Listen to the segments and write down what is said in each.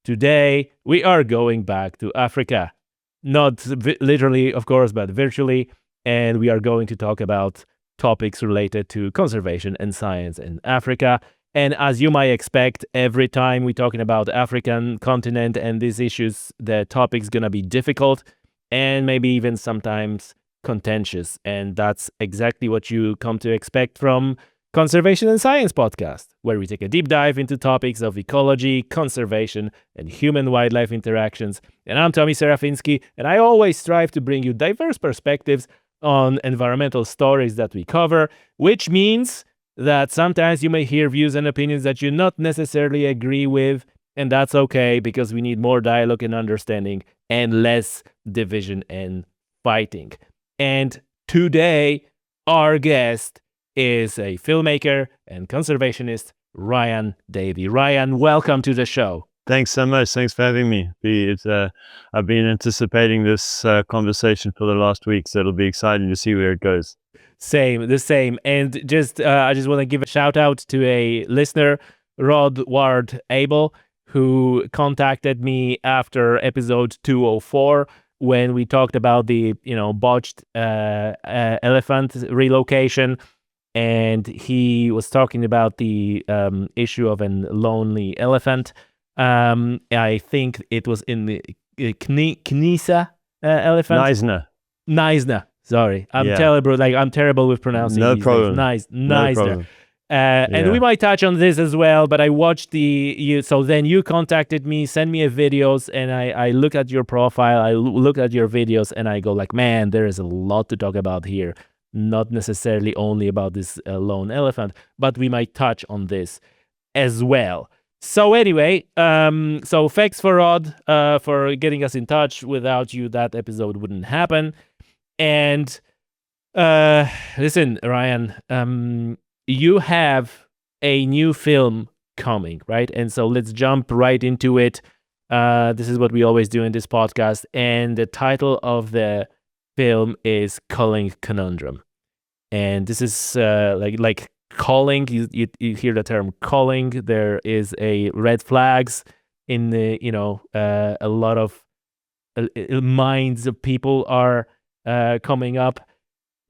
Today, we are going back to Africa. Not literally, of course, but virtually. And we are going to talk about topics related to conservation and science in Africa. And as you might expect, every time we're talking about African continent and these issues, the topic's going to be difficult and maybe even sometimes contentious. And that's exactly what you come to expect from Conservation and Science podcast, where we take a deep dive into topics of ecology, conservation, and human-wildlife interactions. And I'm Tommy Serafinsky, and I always strive to bring you diverse perspectives on environmental stories that we cover, which means that sometimes you may hear views and opinions that you not necessarily agree with, and that's okay because we need more dialogue and understanding and less division and fighting. And today, our guest is a filmmaker and conservationist, Ryan Davy. Ryan, welcome to the show. Thanks so much. Thanks for having me. I've been anticipating this conversation for the last week, so it'll be exciting to see where it goes. The same. And I just want to give a shout out to a listener, Rod Ward Abel, who contacted me after episode 204 when we talked about the botched elephant relocation. And he was talking about the issue of a lonely elephant. I think it was in the Knisa elephant. Neisner. Sorry, I'm terrible. I'm terrible with pronouncing. No problem. Neisner. No problem. And we might touch on this as well. But I watched So then you contacted me, sent me a videos, and I look at your profile. I look at your videos, and I go like, man, there is a lot to talk about here. Not necessarily only about this lone elephant, but we might touch on this as well. So anyway, so thanks for Rod for getting us in touch. Without you, that episode wouldn't happen. And listen, Ryan, you have a new film coming, right? And so let's jump right into it. This is what we always do in this podcast. And the title of the film is Culling Conundrum, and this is like calling. You hear the term calling. There is a red flags in the a lot of minds of people are coming up.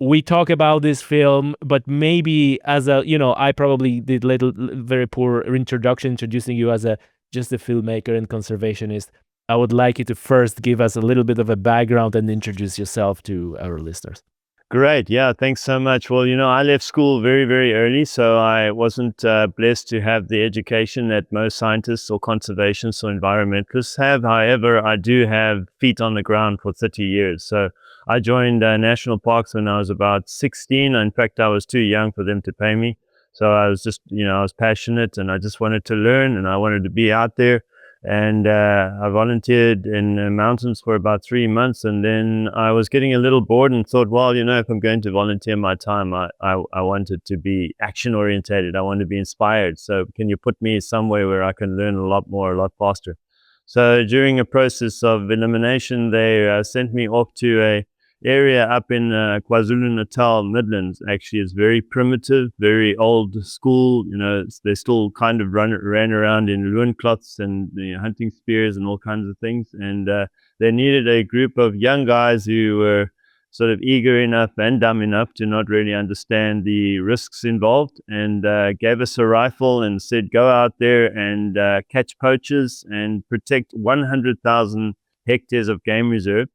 We talk about this film, but maybe as I probably did very poor introduction, introducing you as just a filmmaker and conservationist. I would like you to first give us a little bit of a background and introduce yourself to our listeners. Great. Yeah, thanks so much. Well, I left school very, very early, so I wasn't blessed to have the education that most scientists or conservationists or environmentalists have. However, I do have feet on the ground for 30 years. So I joined national parks when I was about 16. In fact, I was too young for them to pay me. So I was just, I was passionate and I just wanted to learn and I wanted to be out there. And I volunteered in the mountains for about 3 months. And then I was getting a little bored and thought, well, if I'm going to volunteer my time, I wanted to be action orientated. I want to be inspired. So can you put me somewhere where I can learn a lot more, a lot faster? So during a process of elimination, they sent me off to a area up in KwaZulu-Natal, Midlands. Actually, it's very primitive, very old school. They still kind of ran around in loincloths and hunting spears and all kinds of things. And they needed a group of young guys who were sort of eager enough and dumb enough to not really understand the risks involved, and gave us a rifle and said, go out there and catch poachers and protect 100,000 hectares of game reserve.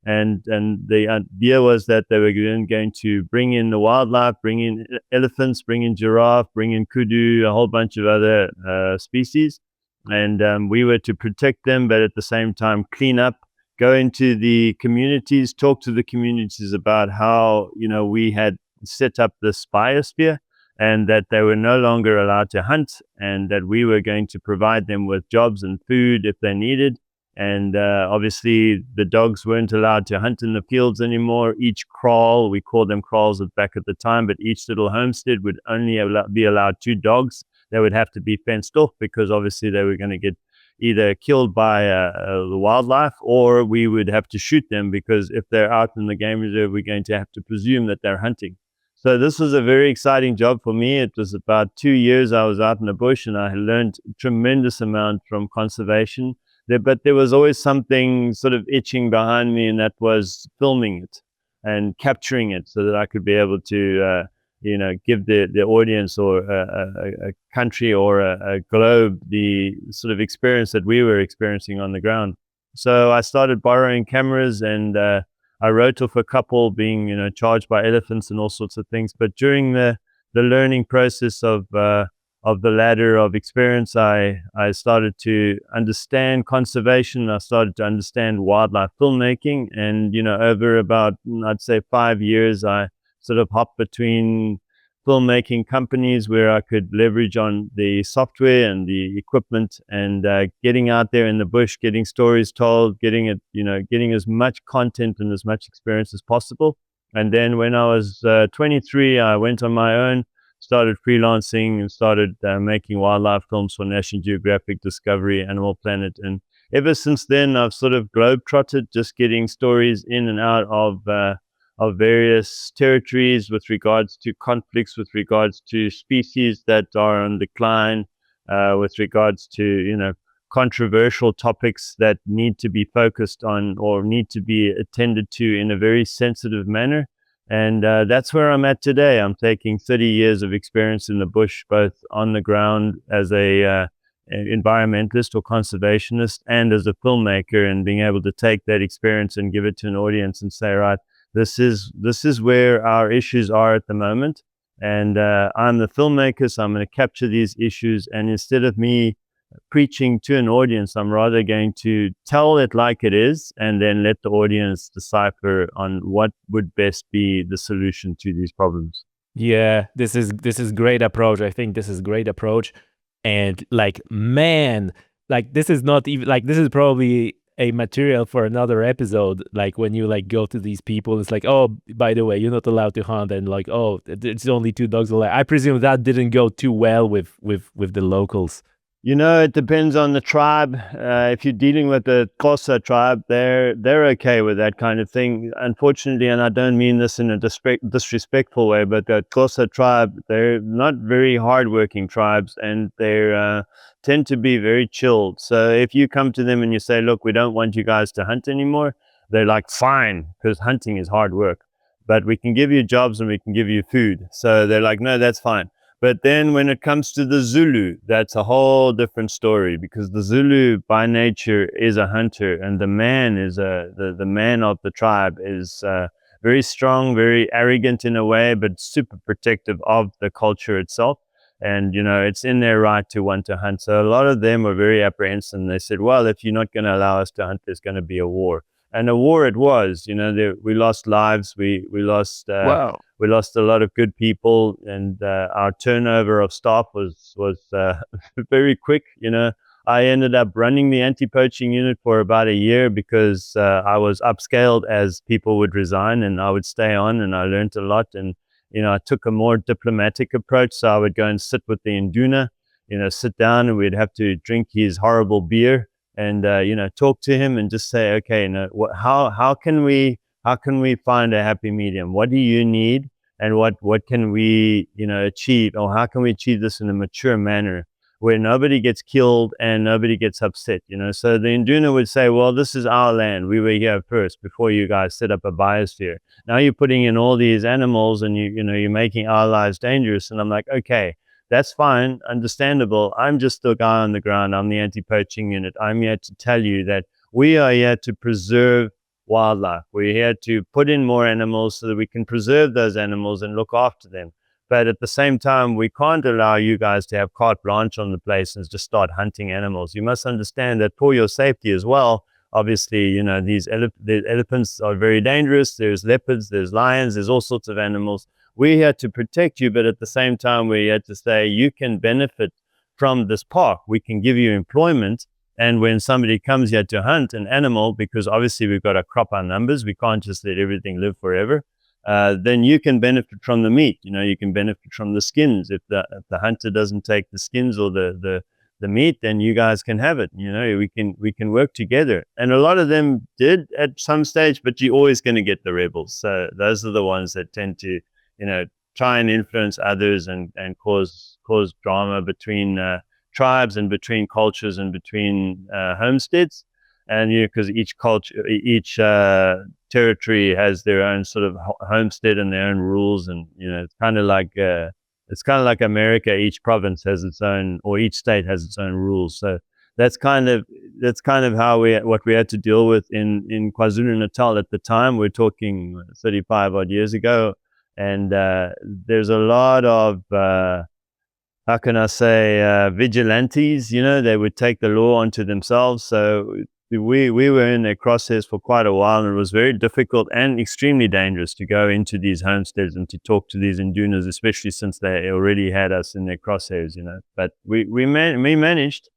And the idea was that they were going to bring in the wildlife, bring in elephants, bring in giraffe, bring in kudu, a whole bunch of other species. And we were to protect them, but at the same time clean up, go into the communities, talk to the communities about how, we had set up this biosphere and that they were no longer allowed to hunt and that we were going to provide them with jobs and food if they needed. And obviously the dogs weren't allowed to hunt in the fields anymore. Each kraal, we called them kraals back at the time, but each little homestead would only be allowed 2 dogs. They would have to be fenced off because obviously they were going to get either killed by the wildlife, or we would have to shoot them because if they're out in the game reserve, we're going to have to presume that they're hunting. So this was a very exciting job for me. It was about 2 years I was out in the bush, and I learned a tremendous amount from conservation. But there was always something sort of itching behind me, and that was filming it and capturing it so that I could be able to, give the audience or a country or a globe the sort of experience that we were experiencing on the ground. So I started borrowing cameras, and I wrote off a couple being, charged by elephants and all sorts of things. But during the learning process of the ladder of experience, I started to understand conservation. I started to understand wildlife filmmaking, and over about, I'd say, 5 years, I sort of hopped between filmmaking companies where I could leverage on the software and the equipment, and getting out there in the bush, getting stories told, getting it, getting as much content and as much experience as possible. And then when I was 23, I went on my own, started freelancing, and started making wildlife films for National Geographic, Discovery, Animal Planet. And ever since then, I've sort of globetrotted, just getting stories in and out of various territories with regards to conflicts, with regards to species that are on decline, with regards to, controversial topics that need to be focused on or need to be attended to in a very sensitive manner. And that's where I'm at today. I'm taking 30 years of experience in the bush, both on the ground as a environmentalist or conservationist, and as a filmmaker, and being able to take that experience and give it to an audience and say, right, this is where our issues are at the moment, and I'm the filmmaker, so I'm going to capture these issues. And instead of me preaching to an audience, I'm rather going to tell it like it is, and then let the audience decipher on what would best be the solution to these problems. Yeah, this is great approach. I think this is great approach. And like, man, like this is not even like, this is probably a material for another episode. Like when you like go to these people, it's like, oh, by the way, you're not allowed to hunt, and like, oh, it's only two dogs alive. I presume that didn't go too well with the locals. It depends on the tribe. If you're dealing with the Xhosa tribe, they're okay with that kind of thing. Unfortunately, and I don't mean this in a disrespectful way, but the Xhosa tribe, they're not very hardworking tribes, and they tend to be very chilled. So if you come to them and you say, "Look, we don't want you guys to hunt anymore," they're like, "Fine," because hunting is hard work, but we can give you jobs and we can give you food. So they're like, "No, that's fine." But then when it comes to the Zulu, that's a whole different story, because the Zulu by nature is a hunter, and the man is the man of the tribe is very strong, very arrogant in a way, but super protective of the culture itself. And it's in their right to want to hunt. So a lot of them were very apprehensive. And they said, "Well, if you're not going to allow us to hunt, there's going to be a war." And a war it was. We lost lives. We lost. Wow. We lost a lot of good people, and our turnover of staff was very quick. I ended up running the anti-poaching unit for about a year, because I was upscaled as people would resign, and I would stay on, and I learned a lot. And I took a more diplomatic approach, so I would go and sit with the Induna, sit down, and we'd have to drink his horrible beer, and talk to him and just say, okay, how can we find a happy medium? What do you need? And what can we achieve, or how can we achieve this in a mature manner where nobody gets killed and nobody gets upset? So the Induna would say, well, this is our land, we were here first before you guys set up a biosphere. Now you're putting in all these animals, and you're making our lives dangerous. And I'm like, okay, that's fine, understandable. I'm just the guy on the ground. I'm the anti-poaching unit. I'm here to tell you that we are here to preserve wildlife. We're here to put in more animals so that we can preserve those animals and look after them. But at the same time, we can't allow you guys to have carte blanche on the place and just start hunting animals. You must understand that for your safety as well. Obviously, the elephants are very dangerous. There's leopards, there's lions, there's all sorts of animals. We're here to protect you, but at the same time, we're here to say you can benefit from this park. We can give you employment. And when somebody comes here to hunt an animal, because obviously we've got to crop our numbers, we can't just let everything live forever, then you can benefit from the meat. You can benefit from the skins. If the hunter doesn't take the skins or the meat, then you guys can have it. We can work together. And a lot of them did at some stage, but you're always going to get the rebels. So those are the ones that tend to try and influence others and cause drama between tribes and between cultures and between homesteads. And because each culture, each territory has their own sort of homestead and their own rules, and it's kind of like America. Each province has its own, or each state has its own rules. So that's kind of how what we had to deal with in KwaZulu-Natal at the time. We're talking 35 odd years ago, and there's a lot of how can I say vigilantes. They would take the law onto themselves. So we were in their crosshairs for quite a while, and it was very difficult and extremely dangerous to go into these homesteads and to talk to these indunas, especially since they already had us in their crosshairs. But we managed,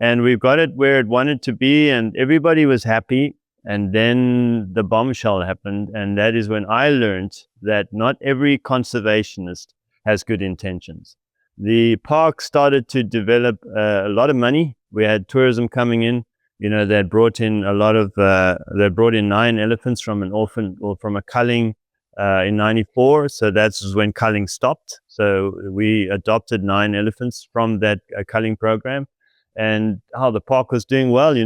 and we've got it where it wanted to be, and everybody was happy. And then the bombshell happened, and that is when I learned that not every conservationist has good intentions. The park started to develop a lot of money. We had tourism coming in. They had brought in a lot of, they brought in 9 elephants from an orphan, or from a culling in 94. So that's when culling stopped. So we adopted 9 elephants from that culling program, and how the park was doing well,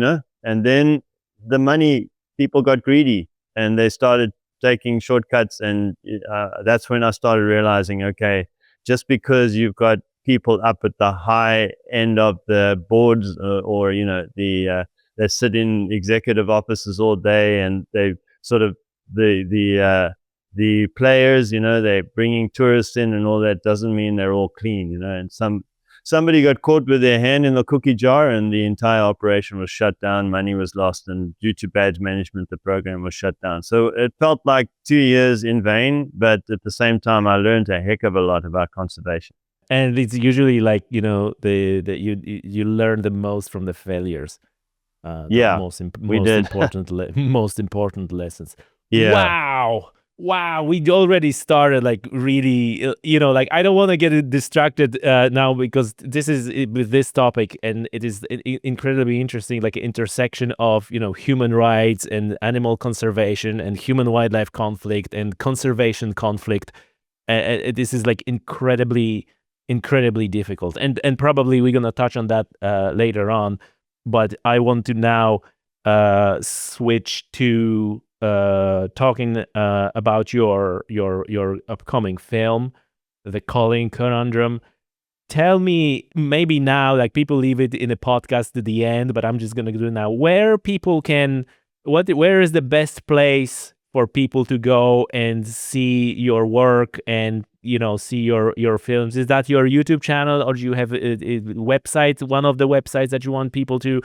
and then the money, people got greedy and they started taking shortcuts. And that's when I started realizing, okay, just because you've got people up at the high end of the boards, or they sit in executive offices all day, and they sort of the players, they're bringing tourists in and all that, doesn't mean they're all clean, and somebody got caught with their hand in the cookie jar, and the entire operation was shut down. Money was lost, and due to bad management, the program was shut down. So it felt like 2 years in vain, but at the same time, I learned a heck of a lot about conservation. And it's usually like you learn the most from the failures. Yeah, most important lessons. Yeah. Wow, we already started like really, like I don't want to get distracted now, because this is with this topic, and it is incredibly interesting, like intersection of human rights and animal conservation and human wildlife conflict and conservation conflict. This is like incredibly difficult, and probably we're gonna touch on that later on. But I want to now switch to talking about your upcoming film, The Culling Conundrum. Tell me, maybe now, like people leave it in a podcast to the end, but I'm just gonna do it now. Where is the best place for people to go and see your work and see your films? Is that your YouTube channel, or do you have a website, one of the websites that you want people to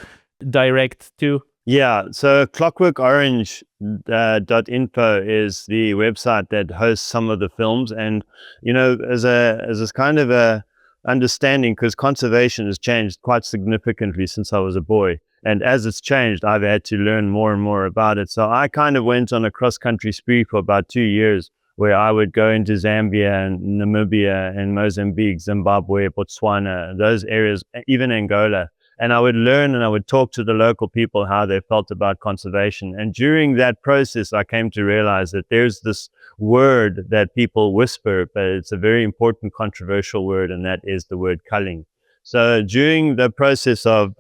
direct to? Yeah, so clockworkorange.info is the website that hosts some of the films. And as a kind of a understanding, because conservation has changed quite significantly since I was a boy, and as it's changed, I've had to learn more and more about it. So I kind of went on a cross-country spree for about 2 years, where I would go into Zambia and Namibia and Mozambique, Zimbabwe, Botswana, those areas, even Angola. And I would learn, and I would talk to the local people how they felt about conservation. And during that process, I came to realize that there's this word that people whisper, but it's a very important controversial word, and that is the word culling. So during the process of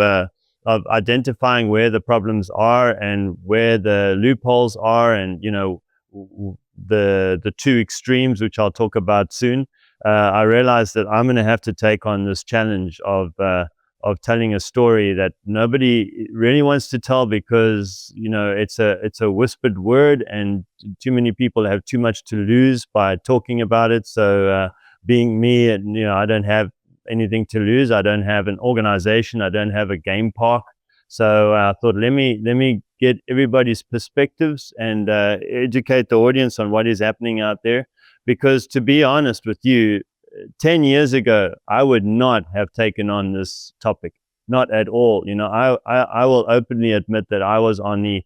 identifying where the problems are and where the loopholes are, and the two extremes, which I'll talk about soon, I realized that I'm going to have to take on this challenge of telling a story that nobody really wants to tell, because it's a whispered word, and too many people have too much to lose by talking about it. So being me, and I don't have anything to lose. I don't have an organization. I don't have a game park. So I thought, let me get everybody's perspectives and educate the audience on what is happening out there. Because to be honest with you, 10 years ago, I would not have taken on this topic, not at all. I will openly admit that I was on the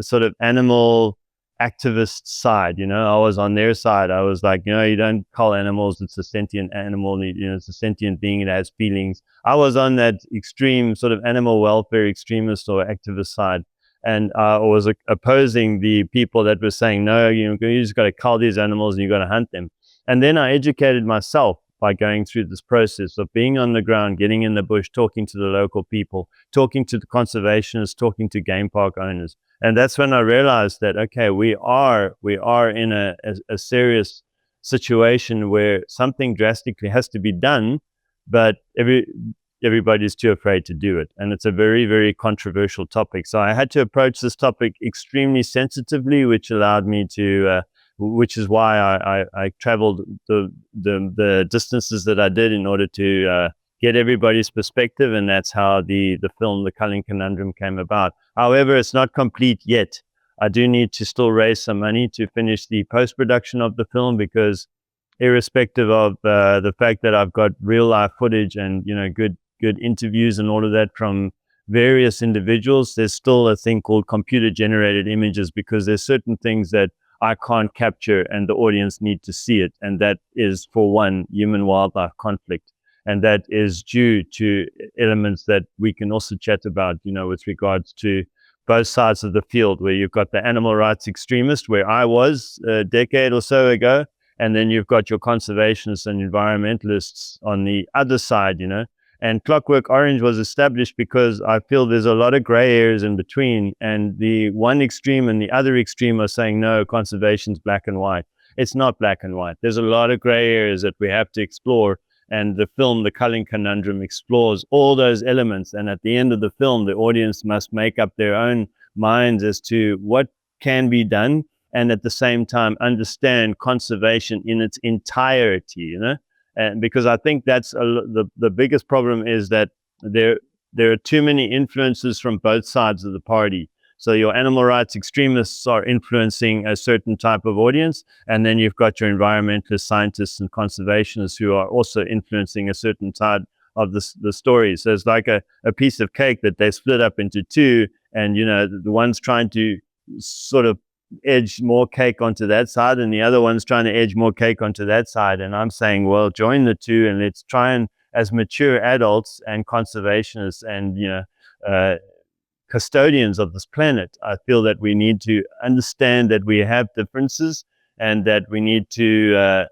sort of animal activist side. I was on their side. I was like, you don't cull animals. It's a sentient animal. It's a sentient being. It has feelings. I was on that extreme sort of animal welfare extremist or activist side. And I was opposing the people that were saying, no, you just got to cull these animals and you got to hunt them. And then I educated myself by going through this process of being on the ground, getting in the bush, talking to the local people, talking to the conservationists, talking to game park owners. And that's when I realized that, okay, we are in a serious situation where something drastically has to be done, but everybody's too afraid to do it. And it's a very, very controversial topic. So I had to approach this topic extremely sensitively, which allowed me to, which is why I traveled the distances that I did in order to get everybody's perspective. And that's how the film, The Culling Conundrum, came about. However, it's not complete yet. I do need to still raise some money to finish the post-production of the film, because irrespective of the fact that I've got real life footage and, you know, good interviews and all of that from various individuals, there's still a thing called computer generated images, because there's certain things that I can't capture and the audience need to see it. And that is, for one, human wildlife conflict. And that is due to elements that we can also chat about, you know, with regards to both sides of the field, where you've got the animal rights extremist, where I was a decade or so ago, and then you've got your conservationists and environmentalists on the other side, you know. And Clockwork Orange was established because I feel there's a lot of gray areas in between, and the one extreme and the other extreme are saying, no, conservation's black and white. It's not black and white. There's a lot of gray areas that we have to explore. And the film, The Culling Conundrum, explores all those elements. And at the end of the film, the audience must make up their own minds as to what can be done, and at the same time understand conservation in its entirety, you know? And because I think that's the biggest problem, is that there are too many influences from both sides of the party. So your animal rights extremists are influencing a certain type of audience, and then you've got your environmentalist scientists and conservationists who are also influencing a certain side of the story. So it's like a piece of cake that they split up into two, and, you know, the one's trying to sort of edge more cake onto that side, and the other one's trying to edge more cake onto that side. And I'm saying, well, join the two, and let's try and, as mature adults and conservationists and, you know, custodians of this planet, I feel that we need to understand that we have differences, and that we need to,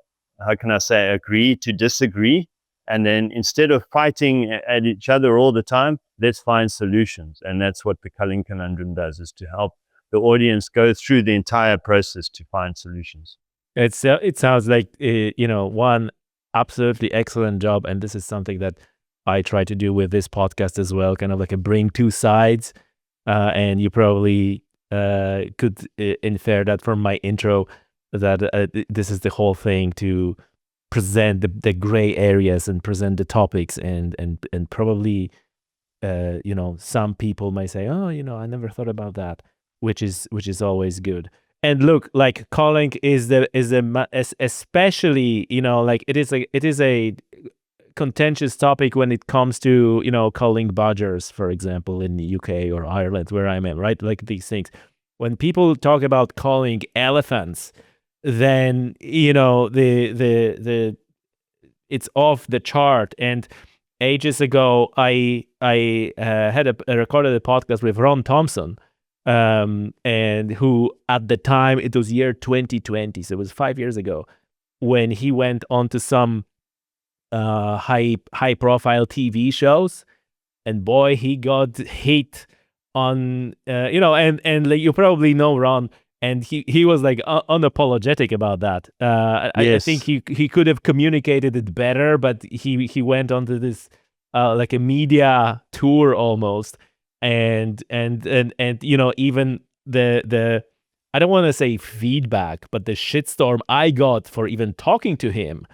how can I say, agree to disagree. And then instead of fighting at each other all the time, let's find solutions. And that's what the Culling Conundrum does, is to help the audience go through the entire process to find solutions. It sounds like, you know, one absolutely excellent job. And this is something that I try to do with this podcast as well, kind of like a bring two sides. And you probably could infer that from my intro, that this is the whole thing, to present the gray areas and present the topics, and probably, you know, some people may say, oh, you know, I never thought about that, which is always good. And look, like, culling is especially, you know, like, it is a contentious topic when it comes to, you know, culling badgers, for example, in the UK or Ireland, where I'm at, right? Like, these things. When people talk about culling elephants, then, you know, the it's off the chart. And ages ago, I had recorded a podcast with Ron Thompson, and who, at the time, it was year 2020, so it was 5 years ago, when he went on to some high profile TV shows, and boy, he got hit on, you know, and like, you probably know Ron, and he was like unapologetic about that. Yes. I think he could have communicated it better, but he went onto this like a media tour almost, and you know, even the I don't want to say feedback, but the shitstorm I got for even talking to him,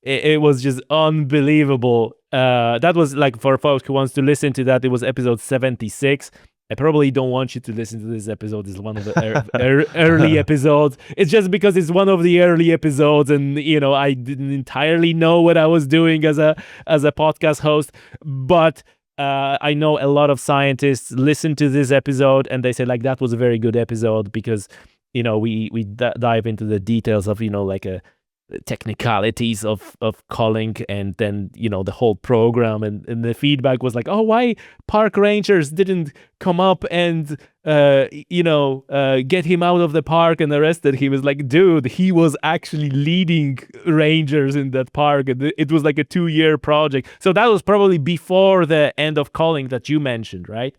it was just unbelievable. That was, like, for folks who wants to listen to that, it was episode 76. I probably don't want you to listen to this episode. It's one of the early episodes. It's just because it's one of the early episodes, and, you know, I didn't entirely know what I was doing as a podcast host. But I know a lot of scientists listen to this episode, and they say, like, that was a very good episode, because, you know, we dive into the details of, you know, like technicalities of culling, and then the whole program, and the feedback was like, oh, why park rangers didn't come up and get him out of the park and arrested him. Is like, dude, he was actually leading rangers in that park. It was like a 2-year project, so that was probably before the end of culling that you mentioned, right?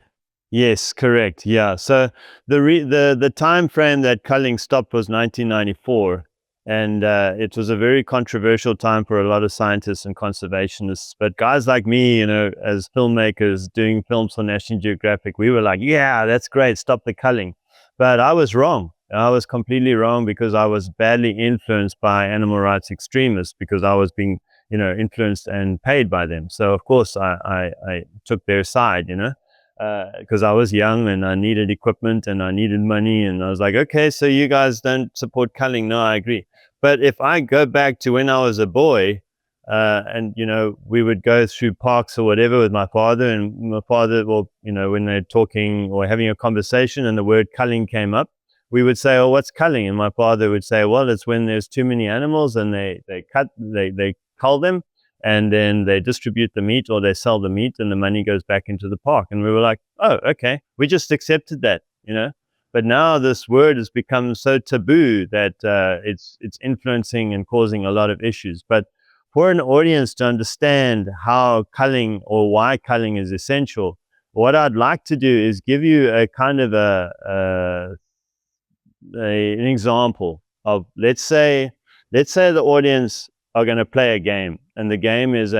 Yes, correct. Yeah. So the time frame that culling stopped was 1994, and it was a very controversial time for a lot of scientists and conservationists. But guys like me, as filmmakers doing films for National Geographic, we were like, "Yeah, that's great. Stop the culling." But I was wrong. I was completely wrong because I was badly influenced by animal rights extremists because I was being, influenced and paid by them. So of course I took their side, because I was young and I needed equipment and I needed money. And I was like, okay, so you guys don't support culling. No, I agree. But if I go back to when I was a boy, and, we would go through parks or whatever with my father, and my father, well, when they're talking or having a conversation and the word culling came up, we would say, oh, what's culling? And my father would say, well, it's when there's too many animals and they cull them, and then they distribute the meat or they sell the meat and the money goes back into the park. And we were like, oh, okay. We just accepted that, But now this word has become so taboo that it's influencing and causing a lot of issues. But for an audience to understand how culling or why culling is essential, what I'd like to do is give you a kind of an example of, let's say the audience are going to play a game, and the game is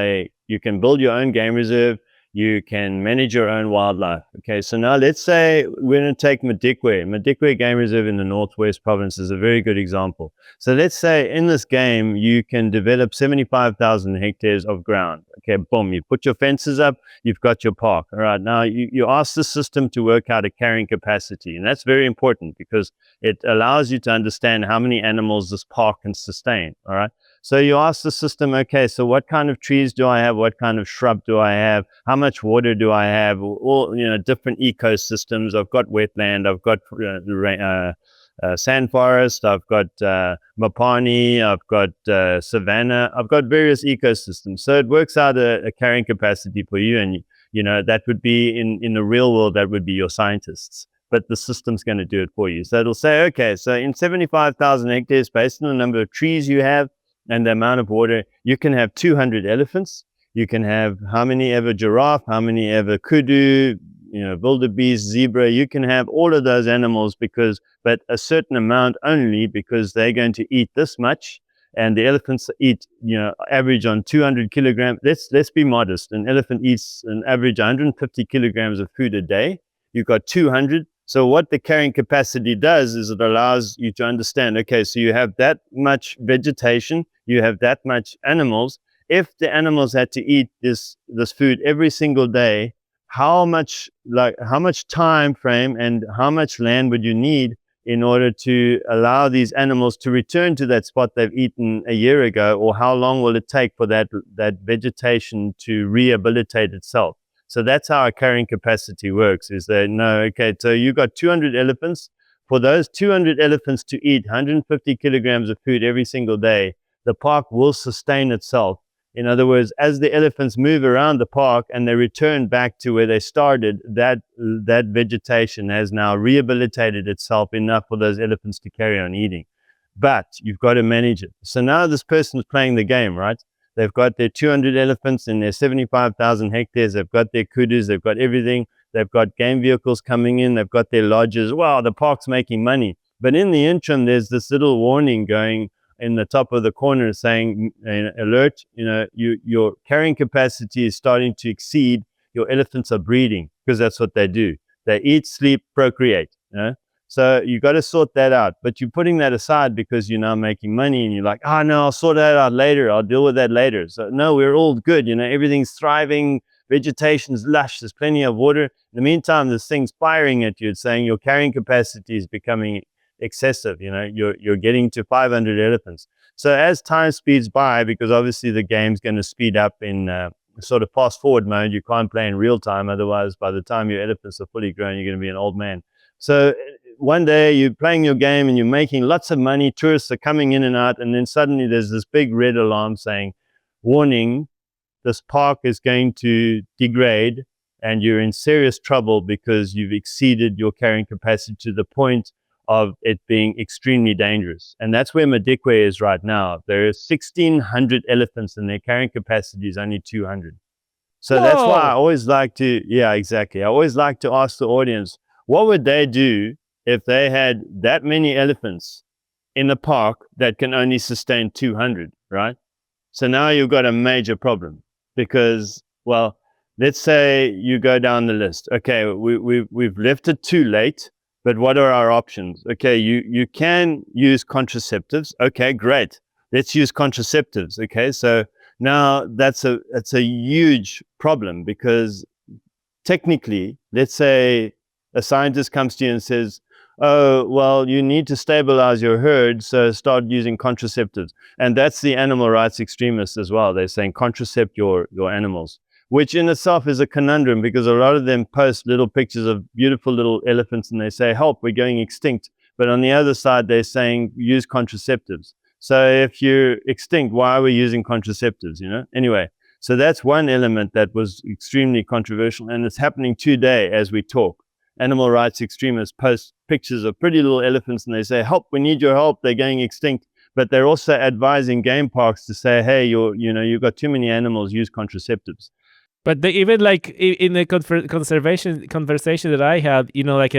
you can build your own game reserve, you can manage your own wildlife. Okay, so now let's say we're going to take Madikwe Game Reserve in the Northwest Province is a very good example. So let's say in this game you can develop 75,000 hectares of ground. Okay, boom, you put your fences up, you've got your park. All right, now you ask the system to work out a carrying capacity, and that's very important because it allows you to understand how many animals this park can sustain. All right. So you ask the system, okay, so what kind of trees do I have? What kind of shrub do I have? How much water do I have? All, different ecosystems. I've got wetland, I've got sand forest, I've got Mapani, I've got savanna, I've got various ecosystems. So it works out a carrying capacity for you. And, that would be in the real world, that would be your scientists. But the system's going to do it for you. So it'll say, okay, so in 75,000 hectares, based on the number of trees you have and the amount of water, you can have 200 elephants. You can have how many ever giraffe, how many ever kudu, wildebeest, zebra. You can have all of those animals but a certain amount only, because they're going to eat this much. And the elephants eat, average on 200 kilograms. Let's be modest. An elephant eats an average 150 kilograms of food a day. You've got 200. So what the carrying capacity does is it allows you to understand, okay, so you have that much vegetation, you have that much animals. If the animals had to eat this food every single day, how much time frame and how much land would you need in order to allow these animals to return to that spot they've eaten a year ago? Or how long will it take for that vegetation to rehabilitate itself? So that's how our carrying capacity works, is that, okay, so you got 200 elephants. For those 200 elephants to eat 150 kilograms of food every single day, the park will sustain itself. In other words, as the elephants move around the park and they return back to where they started, that vegetation has now rehabilitated itself enough for those elephants to carry on eating. But you've got to manage it. So now this person is playing the game, right? They've got their 200 elephants in their 75,000 hectares. They've got their kudus. They've got everything. They've got game vehicles coming in. They've got their lodges. Wow, the park's making money. But in the interim, there's this little warning going in the top of the corner saying, alert, your carrying capacity is starting to exceed. Your elephants are breeding, because that's what they do. They eat, sleep, procreate. So you got to sort that out. But you're putting that aside because you're now making money, and you're like, no, I'll sort that out later. I'll deal with that later. So no, we're all good. Everything's thriving. Vegetation's lush. There's plenty of water. In the meantime, this thing's firing at you. It's saying your carrying capacity is becoming excessive. You're getting to 500 elephants. So as time speeds by, because obviously the game's going to speed up in sort of fast forward mode. You can't play in real time. Otherwise, by the time your elephants are fully grown, you're going to be an old man. So one day you're playing your game and you're making lots of money, tourists are coming in and out, and then suddenly there's this big red alarm saying, warning, this park is going to degrade and you're in serious trouble because you've exceeded your carrying capacity to the point of it being extremely dangerous. And that's where Madikwe is right now. There are 1,600 elephants and their carrying capacity is only 200. So that's why I Whoa. always like to, yeah, exactly. I always like to ask the audience, what would they do if they had that many elephants in a park that can only sustain 200, right? So now you've got a major problem because, well, let's say you go down the list. Okay, we've left it too late, but what are our options? Okay, you can use contraceptives. Okay, great. Let's use contraceptives. Okay, so now that's a huge problem because technically, let's say a scientist comes to you and says, oh, well, you need to stabilize your herd, so start using contraceptives. And that's the animal rights extremists as well. They're saying contracept your animals, which in itself is a conundrum because a lot of them post little pictures of beautiful little elephants and they say, help, we're going extinct. But on the other side, they're saying use contraceptives. So if you're extinct, why are we using contraceptives, you know? Anyway, so that's one element that was extremely controversial, and it's happening today as we talk. Animal rights extremists post pictures of pretty little elephants and they say, help, we need your help, they're going extinct. But they're also advising game parks to say, hey, you've got too many animals, use contraceptives. But they even like in the conservation conversation that I had, like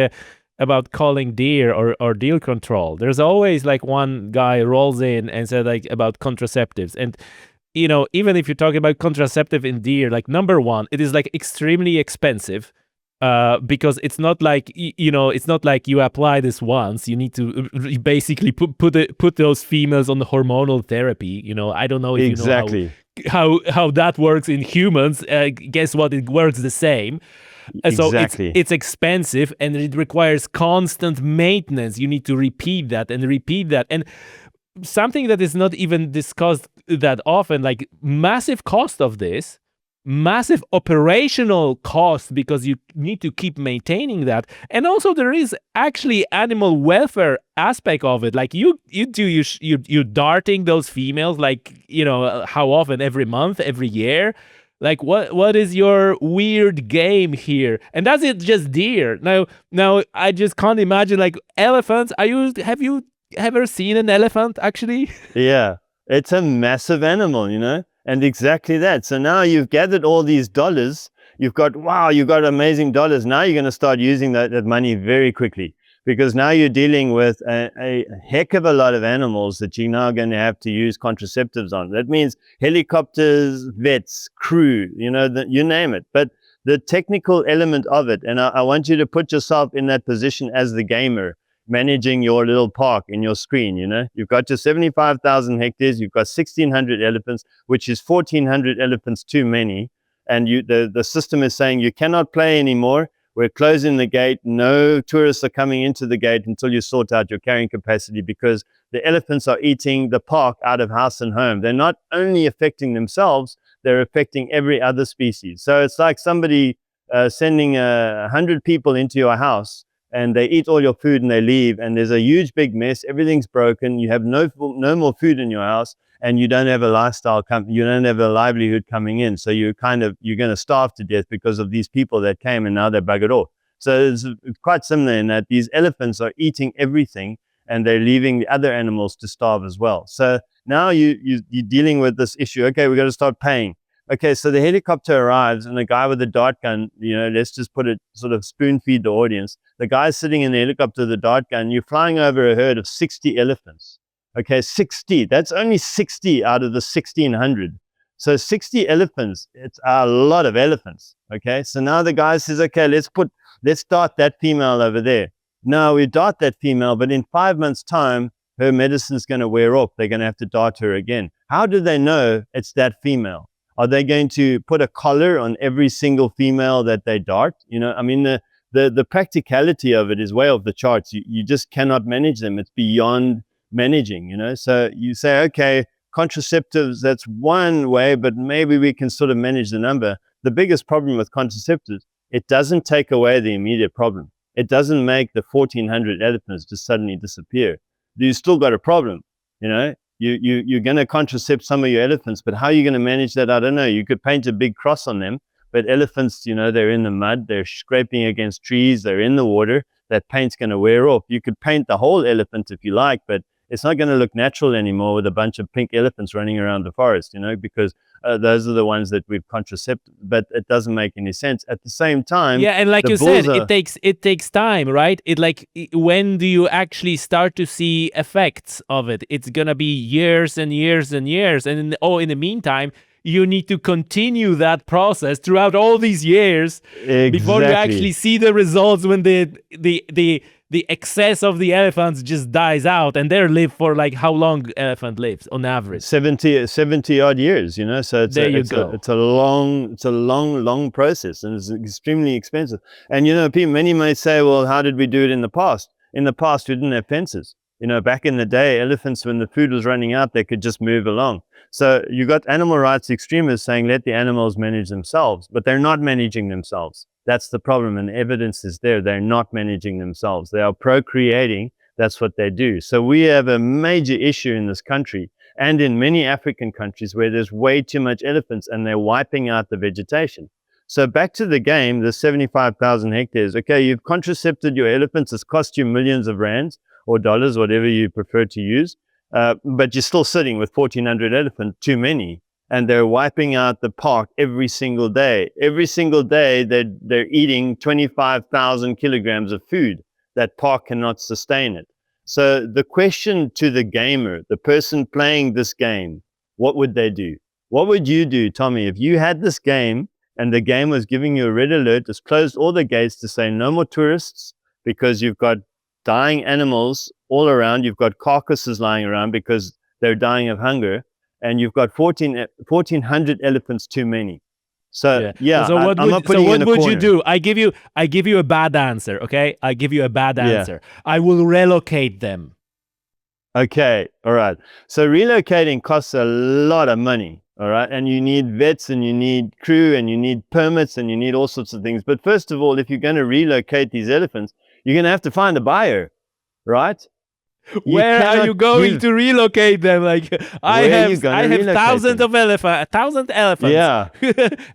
about calling deer or deer control, there's always like one guy rolls in and said like about contraceptives. And even if you're talking about contraceptive in deer, like number one, it is like extremely expensive. Because it's not like it's not like you apply this once. You need to basically put those females on the hormonal therapy. I don't know if exactly. you know how that works in humans. Guess what? It works the same. So Exactly. it's expensive and it requires constant maintenance. You need to repeat that and repeat that. And something that is not even discussed that often, like massive cost of this, massive operational cost because you need to keep maintaining that. And also there is actually animal welfare aspect of it. Like you darting those females, like, how often? Every month, every year? Like what is your weird game here? And that's it, just deer. Now I just can't imagine like elephants. Have you ever seen an elephant actually? Yeah, it's a massive animal, and exactly that. So now you've gathered all these dollars. You've got amazing dollars. Now you're going to start using that money very quickly because now you're dealing with a heck of a lot of animals that you're now going to have to use contraceptives on. That means helicopters, vets, crew, you name it. But the technical element of it, and I want you to put yourself in that position as the gamer, managing your little park in your screen. You've got your 75,000 hectares, you've got 1,600 elephants, which is 1,400 elephants too many. And the system is saying you cannot play anymore. We're closing the gate. No tourists are coming into the gate until you sort out your carrying capacity because the elephants are eating the park out of house and home. They're not only affecting themselves, they're affecting every other species. So it's like somebody sending 100 people into your house and they eat all your food and they leave, and there's a huge big mess. Everything's broken. You have no more food in your house, and you don't have a lifestyle. You don't have a livelihood coming in. So you're going to starve to death because of these people that came and now they're buggered off. So it's quite similar in that these elephants are eating everything, and they're leaving the other animals to starve as well. So now you're dealing with this issue. Okay, we've got to start paying. Okay, so the helicopter arrives and the guy with the dart gun, let's just put it, sort of spoon feed the audience. The guy's sitting in the helicopter with the dart gun. You're flying over a herd of 60 elephants. Okay, 60. That's only 60 out of the 1,600. So 60 elephants, it's a lot of elephants. Okay, so now the guy says, okay, let's dart that female over there. No, we dart that female, but in 5 months' time, her medicine's going to wear off. They're going to have to dart her again. How do they know it's that female? Are they going to put a collar on every single female that they dart? The practicality of it is way off the charts. You just cannot manage them. It's beyond managing, So you say, okay, contraceptives, that's one way, but maybe we can sort of manage the number. The biggest problem with contraceptives, it doesn't take away the immediate problem. It doesn't make the 1,400 elephants just suddenly disappear. You still got a problem, you know. You're going to contracept some of your elephants, but how are you going to manage that? I don't know. You could paint a big cross on them, but elephants, you know, they're in the mud, they're scraping against trees, they're in the water. That paint's going to wear off. You could paint the whole elephant if you like, but it's not going to look natural anymore with a bunch of pink elephants running around the forest, you know, because those are the ones that we've contracepted, but it doesn't make any sense. At the same time, yeah, and like you said, it takes time, right? When do you actually start to see effects of it? It's gonna be years and years and years, and in the meantime, you need to continue that process throughout all these years before you actually see the results when the excess of the elephants just dies out, and they live for like how long elephant lives on average? 70 odd years, you know. So it's a long process, and it's extremely expensive. And you know, many may say, well, how did we do it in the past? In the past, we didn't have fences. You know, back in the day, elephants, when the food was running out, they could just move along. So you got animal rights extremists saying, let the animals manage themselves, but they're not managing themselves. That's the problem, and evidence is there. They're not managing themselves. They are procreating. That's what they do. So we have a major issue in this country and in many African countries where there's way too much elephants and they're wiping out the vegetation. So back to the game, the 75,000 hectares. Okay, you've contracepted your elephants. It's cost you millions of rands or dollars, whatever you prefer to use. But you're still sitting with 1,400 elephants, too many. And they're wiping out the park every single day. Every single day, they're eating 25,000 kilograms of food. That park cannot sustain it. So the question to the gamer, the person playing this game, what would they do? What would you do, Tommy, if you had this game and the game was giving you a red alert, it's closed all the gates to say no more tourists because you've got dying animals all around, you've got carcasses lying around because they're dying of hunger, and you've got 1,400 elephants too many. So what would you do? I give you a bad answer, okay? I give you a bad answer. I will relocate them. Okay, all right. So relocating costs a lot of money, all right? And you need vets, and you need crew, and you need permits, and you need all sorts of things. But first of all, if you're going to relocate these elephants, you're going to have to find a buyer, right? Where are you going to relocate them? Like I have thousands of elephants. Yeah.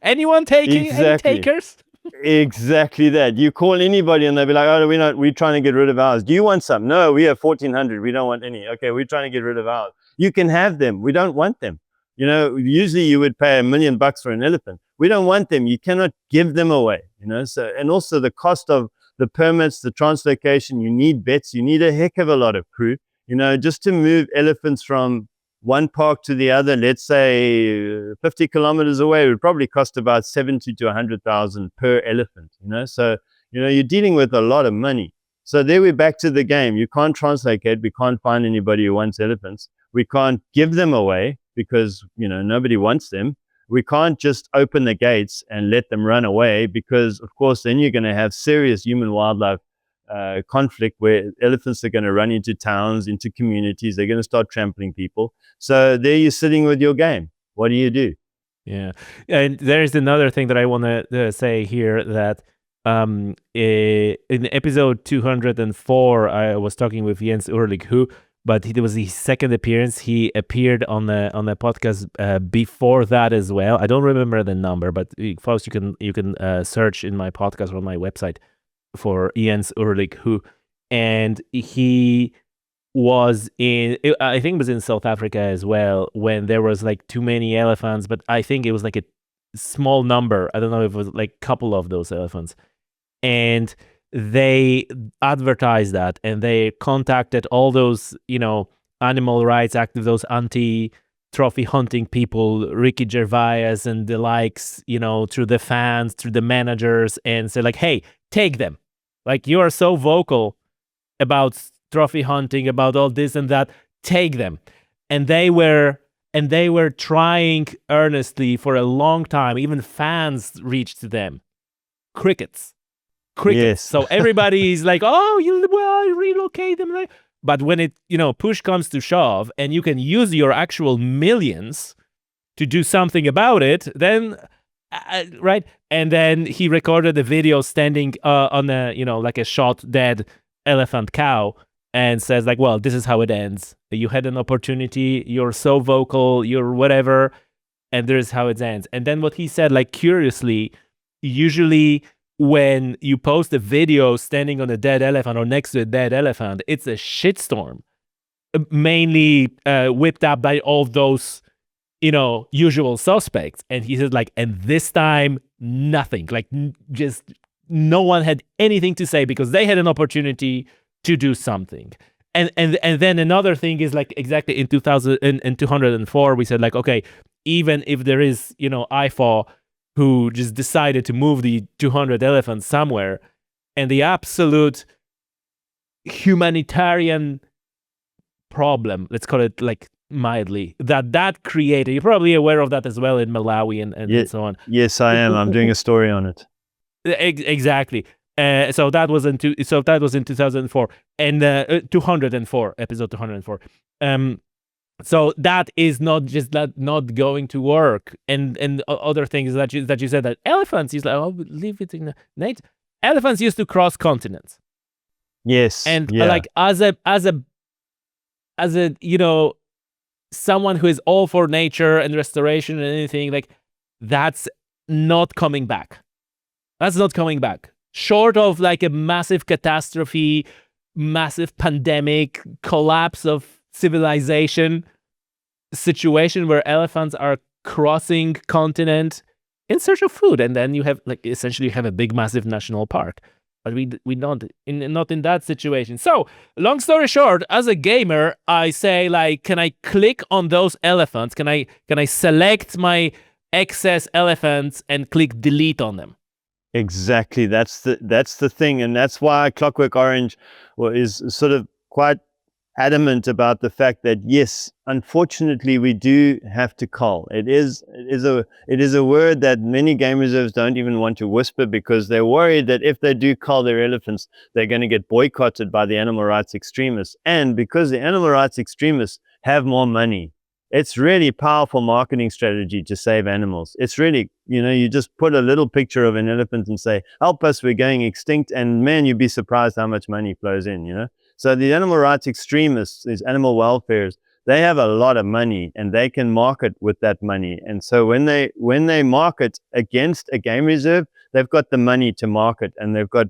Anyone taking any takers? Exactly that. You call anybody and they'll be like, oh, we're trying to get rid of ours. Do you want some? No, we have 1,400. We don't want any. Okay, we're trying to get rid of ours. You can have them. We don't want them. You know, usually you would pay $1 million for an elephant. We don't want them. You cannot give them away, you know. So, and also the cost of the permits, the translocation, you need vets, you need a heck of a lot of crew, you know, just to move elephants from one park to the other, let's say 50 kilometers away, it would probably cost about 70 to 100,000 per elephant, you know. So, you know, you're dealing with a lot of money. So there we're back to the game. You can't translocate. We can't find anybody who wants elephants. We can't give them away because, you know, nobody wants them. We can't just open the gates and let them run away because, of course, then you're going to have serious human-wildlife conflict where elephants are going to run into towns, into communities. They're going to start trampling people. So there you're sitting with your game. What do you do? Yeah. And there's another thing that I want to say here that in episode 204, I was talking with Jens Urlich, but it was his second appearance. He appeared on the podcast before that as well. I don't remember the number, but folks, you can search in my podcast or on my website for Jens Urlich, and he was I think it was in South Africa as well when there was like too many elephants, but I think it was like a small number. I don't know if it was like a couple of those elephants, and they advertised that and they contacted all those, you know, animal rights activists, those anti-trophy hunting people, Ricky Gervais and the likes, you know, through the fans, through the managers, and say like, hey, take them. Like, you are so vocal about trophy hunting, about all this and that, take them. And they were trying earnestly for a long time. Even fans reached to them. Crickets. Yes. So everybody is like, oh, you relocate them. But when it, you know, push comes to shove and you can use your actual millions to do something about it, then right? And then he recorded a video standing on a, like a shot dead elephant cow, and says like, well, this is how it ends. You had an opportunity, you're so vocal, you're whatever, and there's how it ends. And then what he said, like, curiously, usually when you post a video standing on a dead elephant or next to a dead elephant, it's a shitstorm, mainly whipped up by all those usual suspects. And he said like, and this time nothing, like just no one had anything to say because they had an opportunity to do something. And then another thing is like, exactly in 2000 and 204 we said like, okay, even if there is IFA who just decided to move the 200 elephants somewhere, and the absolute humanitarian problem, let's call it like mildly, that created, you're probably aware of that as well in Malawi and so on. Yes, I am. I'm doing a story on it. Exactly. So that was in 2004 and 204, episode 204. So that is not just that not going to work, and other things that you said, that elephants is like, oh, leave it in Nate. Elephants used to cross continents. Yes, and like as a someone who is all for nature and restoration and anything, like that's not coming back. That's not coming back. Short of like a massive catastrophe, massive pandemic, collapse of civilization situation where elephants are crossing continent in search of food, and then you have like essentially you have a big massive national park. But we not in that situation. So long story short, as a gamer, I say like, can I click on those elephants? Can I select my excess elephants and click delete on them? Exactly. That's the thing, and that's why Clockwork Orange is sort of quite adamant about the fact that yes, unfortunately, we do have to cull. It is a word that many game reserves don't even want to whisper because they're worried that if they do cull their elephants, they're going to get boycotted by the animal rights extremists. And because the animal rights extremists have more money, it's really powerful marketing strategy to save animals. It's really, you just put a little picture of an elephant and say, help us, we're going extinct. And man, you'd be surprised how much money flows in. So the animal rights extremists, these animal welfares, they have a lot of money and they can market with that money. And so when they market against a game reserve, they've got the money to market and they've got,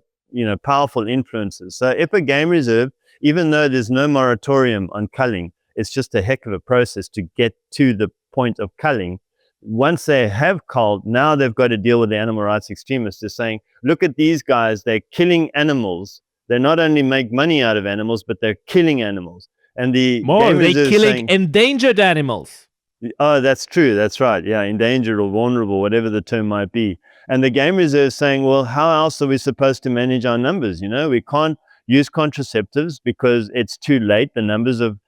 powerful influences. So if a game reserve, even though there's no moratorium on culling, it's just a heck of a process to get to the point of culling. Once they have culled, now they've got to deal with the animal rights extremists. They're saying, look at these guys, they're killing animals. They not only make money out of animals, but they're killing animals. And they're killing endangered animals. Oh, that's true. That's right. Yeah, endangered or vulnerable, whatever the term might be. And the game reserve is saying, well, how else are we supposed to manage our numbers? We can't use contraceptives because it's too late. The numbers have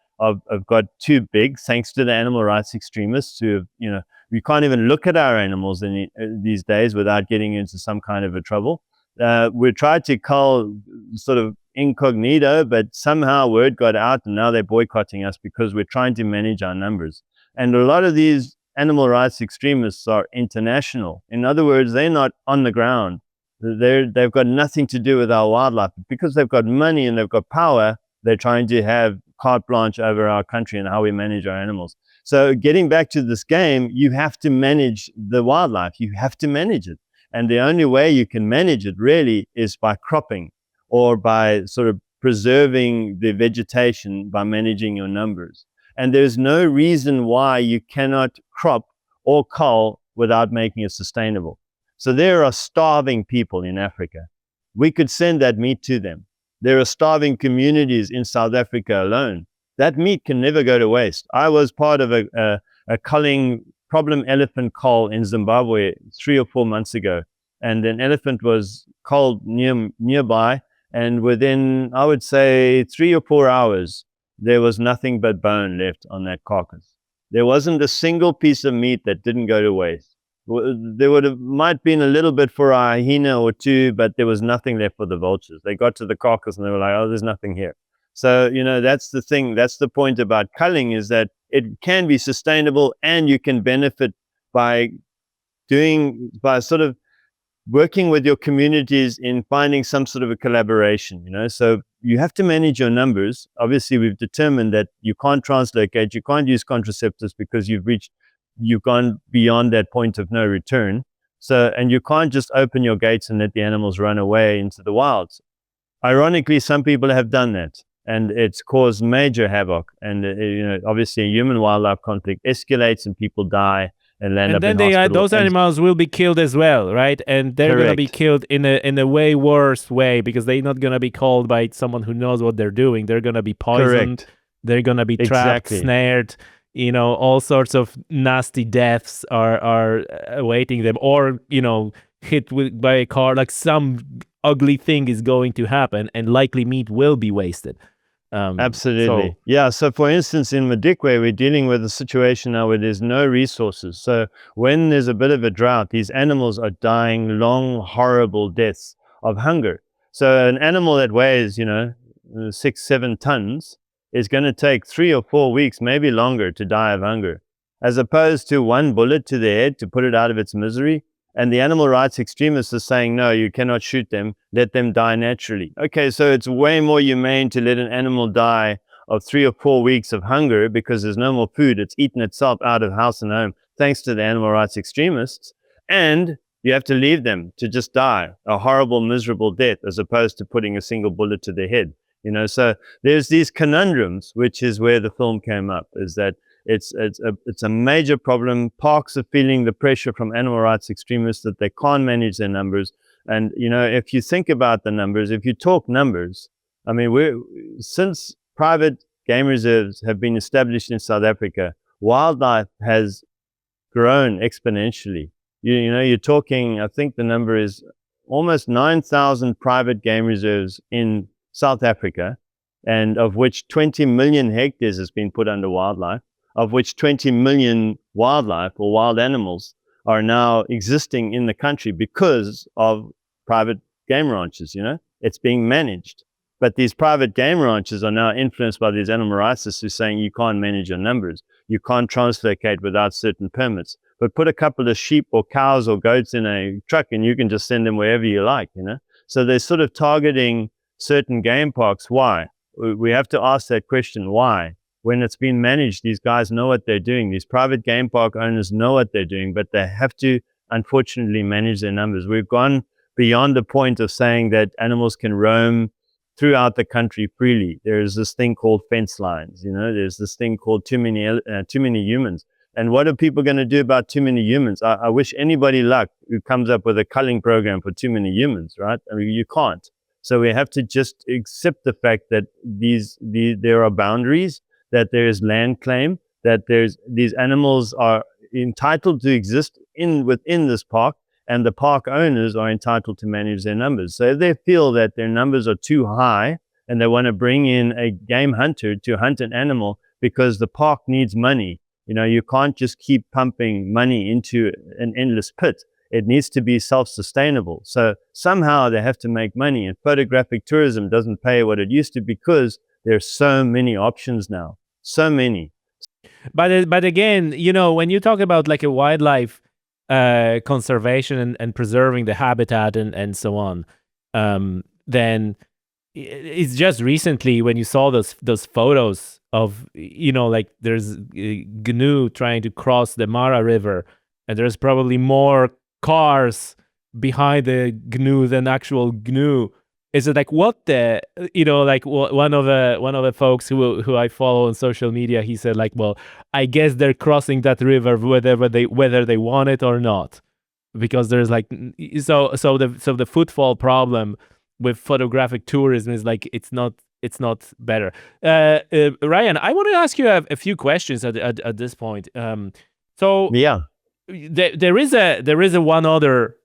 got too big, thanks to the animal rights extremists who have, we can't even look at our animals these days without getting into some kind of a trouble. We tried to cull sort of incognito, but somehow word got out and now they're boycotting us because we're trying to manage our numbers. And a lot of these animal rights extremists are international. In other words, they're not on the ground. They've got nothing to do with our wildlife. Because they've got money and they've got power, they're trying to have carte blanche over our country and how we manage our animals. So getting back to this game, you have to manage the wildlife. You have to manage it. And the only way you can manage it really is by cropping or by sort of preserving the vegetation by managing your numbers. And there's no reason why you cannot crop or cull without making it sustainable. So there are starving people in Africa. We could send that meat to them. There are starving communities in South Africa alone. That meat can never go to waste. I was part of a culling problem elephant cull in Zimbabwe 3 or 4 months ago. And an elephant was culled nearby. And within, I would say, 3 or 4 hours, there was nothing but bone left on that carcass. There wasn't a single piece of meat that didn't go to waste. There might been a little bit for a hyena or two, but there was nothing left for the vultures. They got to the carcass and they were like, oh, there's nothing here. So, that's the thing. That's the point about culling, is that it can be sustainable and you can benefit by by sort of working with your communities in finding some sort of a collaboration, so you have to manage your numbers. Obviously, we've determined that you can't translocate, you can't use contraceptives because you've gone beyond that point of no return. So, and you can't just open your gates and let the animals run away into the wilds. Ironically, some people have done that, and it's caused major havoc. And obviously, a human-wildlife conflict escalates, and people die and land up in hospital. Those animals will be killed as well, right? And they're going to be killed in a way worse way, because they're not going to be killed by someone who knows what they're doing. They're going to be poisoned. Correct. They're going to be trapped, snared. All sorts of nasty deaths are awaiting them, or hit by a car. Like some ugly thing is going to happen, and likely meat will be wasted. Absolutely. So for instance, in Madikwe, we're dealing with a situation now where there's no resources. So when there's a bit of a drought, these animals are dying long, horrible deaths of hunger. So an animal that weighs, 6-7 tons is going to take 3 or 4 weeks, maybe longer, to die of hunger, as opposed to one bullet to the head to put it out of its misery. And the animal rights extremists are saying, no, you cannot shoot them, let them die naturally. Okay, so it's way more humane to let an animal die of 3 or 4 weeks of hunger because there's no more food. It's eaten itself out of house and home, thanks to the animal rights extremists. And you have to leave them to just die a horrible, miserable death, as opposed to putting a single bullet to their head. So there's these conundrums, which is where the film came up, is that it's a major problem. Parks are feeling the pressure from animal rights extremists that they can't manage their numbers. And, if you think about the numbers, if you talk numbers, I mean, since private game reserves have been established in South Africa, wildlife has grown exponentially. You're talking, I think the number is almost 9,000 private game reserves in South Africa, and of which 20 million hectares has been put under wildlife, of which 20 million wildlife or wild animals are now existing in the country because of private game ranches. It's being managed. But these private game ranches are now influenced by these animal rights who are saying you can't manage your numbers. You can't translocate without certain permits. But put a couple of sheep or cows or goats in a truck and you can just send them wherever you like, So they're sort of targeting certain game parks. Why? We have to ask that question, why? When it's been managed, these guys know what they're doing. These private game park owners know what they're doing, but they have to, unfortunately, manage their numbers. We've gone beyond the point of saying that animals can roam throughout the country freely. There's this thing called fence lines. There's this thing called too many humans. And what are people going to do about too many humans? I wish anybody luck who comes up with a culling program for too many humans, right? I mean, you can't. So we have to just accept the fact that there are boundaries, that there is land claim, that these animals are entitled to exist within this park, and the park owners are entitled to manage their numbers. So if they feel that their numbers are too high and they want to bring in a game hunter to hunt an animal because the park needs money, you can't just keep pumping money into an endless pit. It needs to be self-sustainable. So somehow they have to make money, and photographic tourism doesn't pay what it used to because there's so many options now. So many. But again, when you talk about like a wildlife conservation and preserving the habitat and so on, then it's just recently when you saw those photos of, like there's GNU trying to cross the Mara River, and there's probably more cars behind the GNU than actual GNU. Is it like what the like one of the folks who I follow on social media, he said like, well, I guess they're crossing that river whether they want it or not, because there's like so the footfall problem with photographic tourism is like it's not better. Ryan, I want to ask you a few questions at this point. So yeah, there is a one other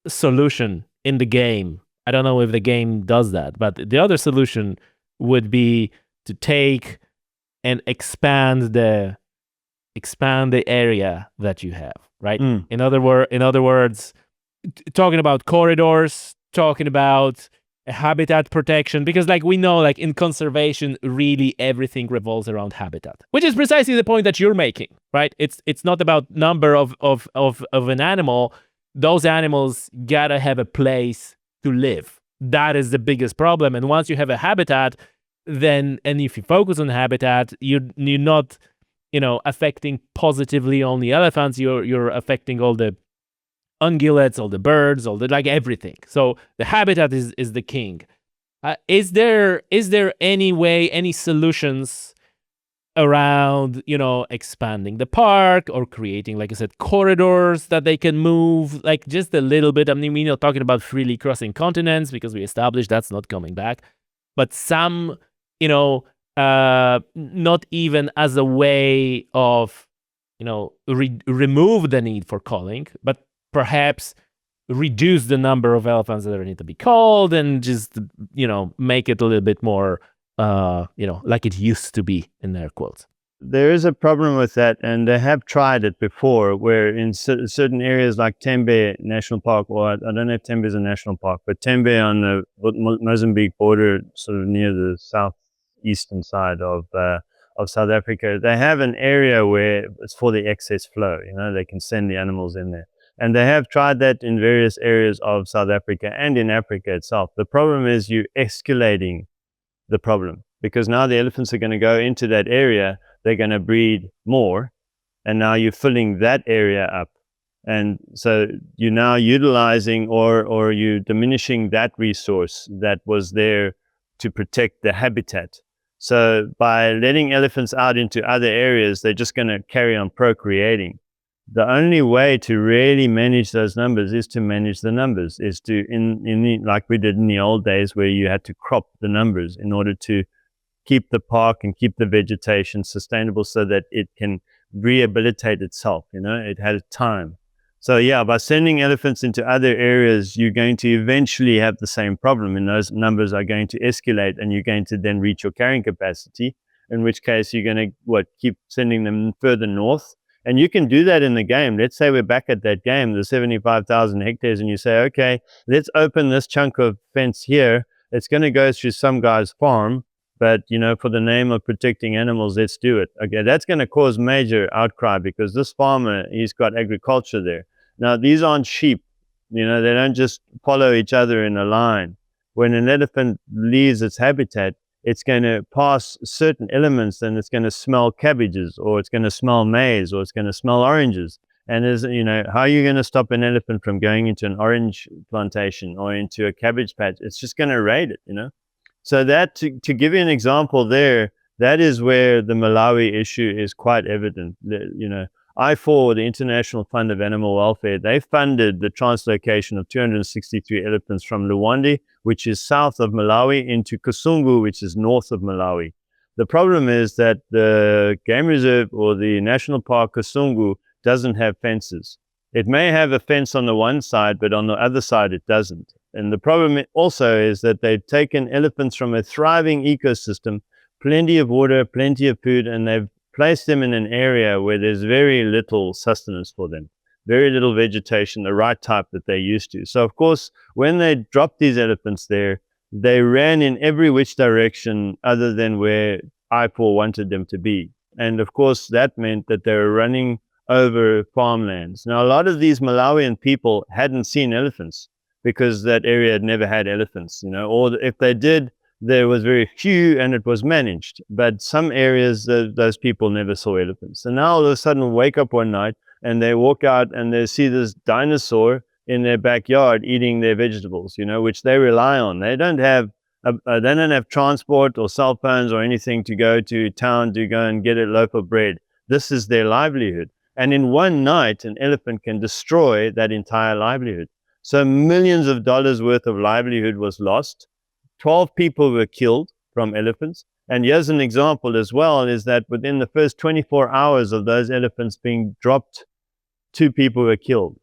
solution in the game. I don't know if the game does that, but the other solution would be to take and expand the area that you have, right? In other words, talking about corridors, talking about habitat protection, because like we know, like in conservation, really everything revolves around habitat, which is precisely the point that you're making, right? It's not about number of an animal. Those animals gotta have a place to live. That is the biggest problem. And once you have a habitat, then, and if you focus on habitat, you're not, affecting positively only elephants. You're affecting all the ungulates, all the birds, all the, like, everything. So the habitat is the king. Is there any way, any solutions around, expanding the park or creating, like I said, corridors that they can move, like just a little bit? I mean, we're not talking about freely crossing continents, because we established that's not coming back, but some, not even as a way of, remove the need for culling, but perhaps reduce the number of elephants that need to be culled, and just, make it a little bit more, like it used to be, in air quotes. There is a problem with that, and they have tried it before, where in certain areas like Tembe National Park, or I don't know if Tembe is a national park, but Tembe on the Mozambique border, sort of near the southeastern side of South Africa, they have an area where it's for the excess flow. They can send the animals in there. And they have tried that in various areas of South Africa and in Africa itself. The problem is you're escalating the problem, because now the elephants are going to go into that area, they're going to breed more, and now you're filling that area up. And so you're now utilizing or you're diminishing that resource that was there to protect the habitat. So by letting elephants out into other areas, they're just going to carry on procreating. The only way to really manage those numbers is to manage the numbers, is to, like we did in the old days, where you had to crop the numbers in order to keep the park and keep the vegetation sustainable, so that it can rehabilitate itself. It had a time. So yeah, by sending elephants into other areas, you're going to eventually have the same problem, and those numbers are going to escalate, and you're going to then reach your carrying capacity, in which case you're going to keep sending them further north. And you can do that in the game. Let's say we're back at that game, the 75,000 hectares, and you say, okay, let's open this chunk of fence here. It's going to go through some guy's farm, but, for the name of protecting animals, let's do it. Okay, that's going to cause major outcry, because this farmer, he's got agriculture there. Now, these aren't sheep. They don't just follow each other in a line. When an elephant leaves its habitat, it's going to pass certain elements, and it's going to smell cabbages, or it's going to smell maize, or it's going to smell oranges. And how are you going to stop an elephant from going into an orange plantation or into a cabbage patch? It's just going to raid it, So that, to give you an example there, that is where the Malawi issue is quite evident. I4, the International Fund of Animal Welfare, they funded the translocation of 263 elephants from Luwande, which is south of Malawi, into Kasungu, which is north of Malawi. The problem is that the game reserve, or the national park Kasungu, doesn't have fences. It may have a fence on the one side, but on the other side it doesn't. And the problem also is that they've taken elephants from a thriving ecosystem, plenty of water, plenty of food, and they've placed them in an area where there's very little sustenance for them, very little vegetation, the right type that they're used to. So of course, when they dropped these elephants there, they ran in every which direction other than where I4 wanted them to be. And of course, that meant that they were running over farmlands. Now, a lot of these Malawian people hadn't seen elephants, because that area had never had elephants, or if they did, there was very few, and it was managed. But some areas, those people never saw elephants. And now all of a sudden wake up one night, and they walk out and they see this dinosaur in their backyard eating their vegetables, which they rely on. They don't have transport or cell phones or anything to go to town to go and get a loaf of bread. This is their livelihood. And in one night, an elephant can destroy that entire livelihood. So millions of dollars worth of livelihood was lost. 12 people were killed from elephants. And here's an example as well, is that within the first 24 hours of those elephants being dropped, 2 people were killed.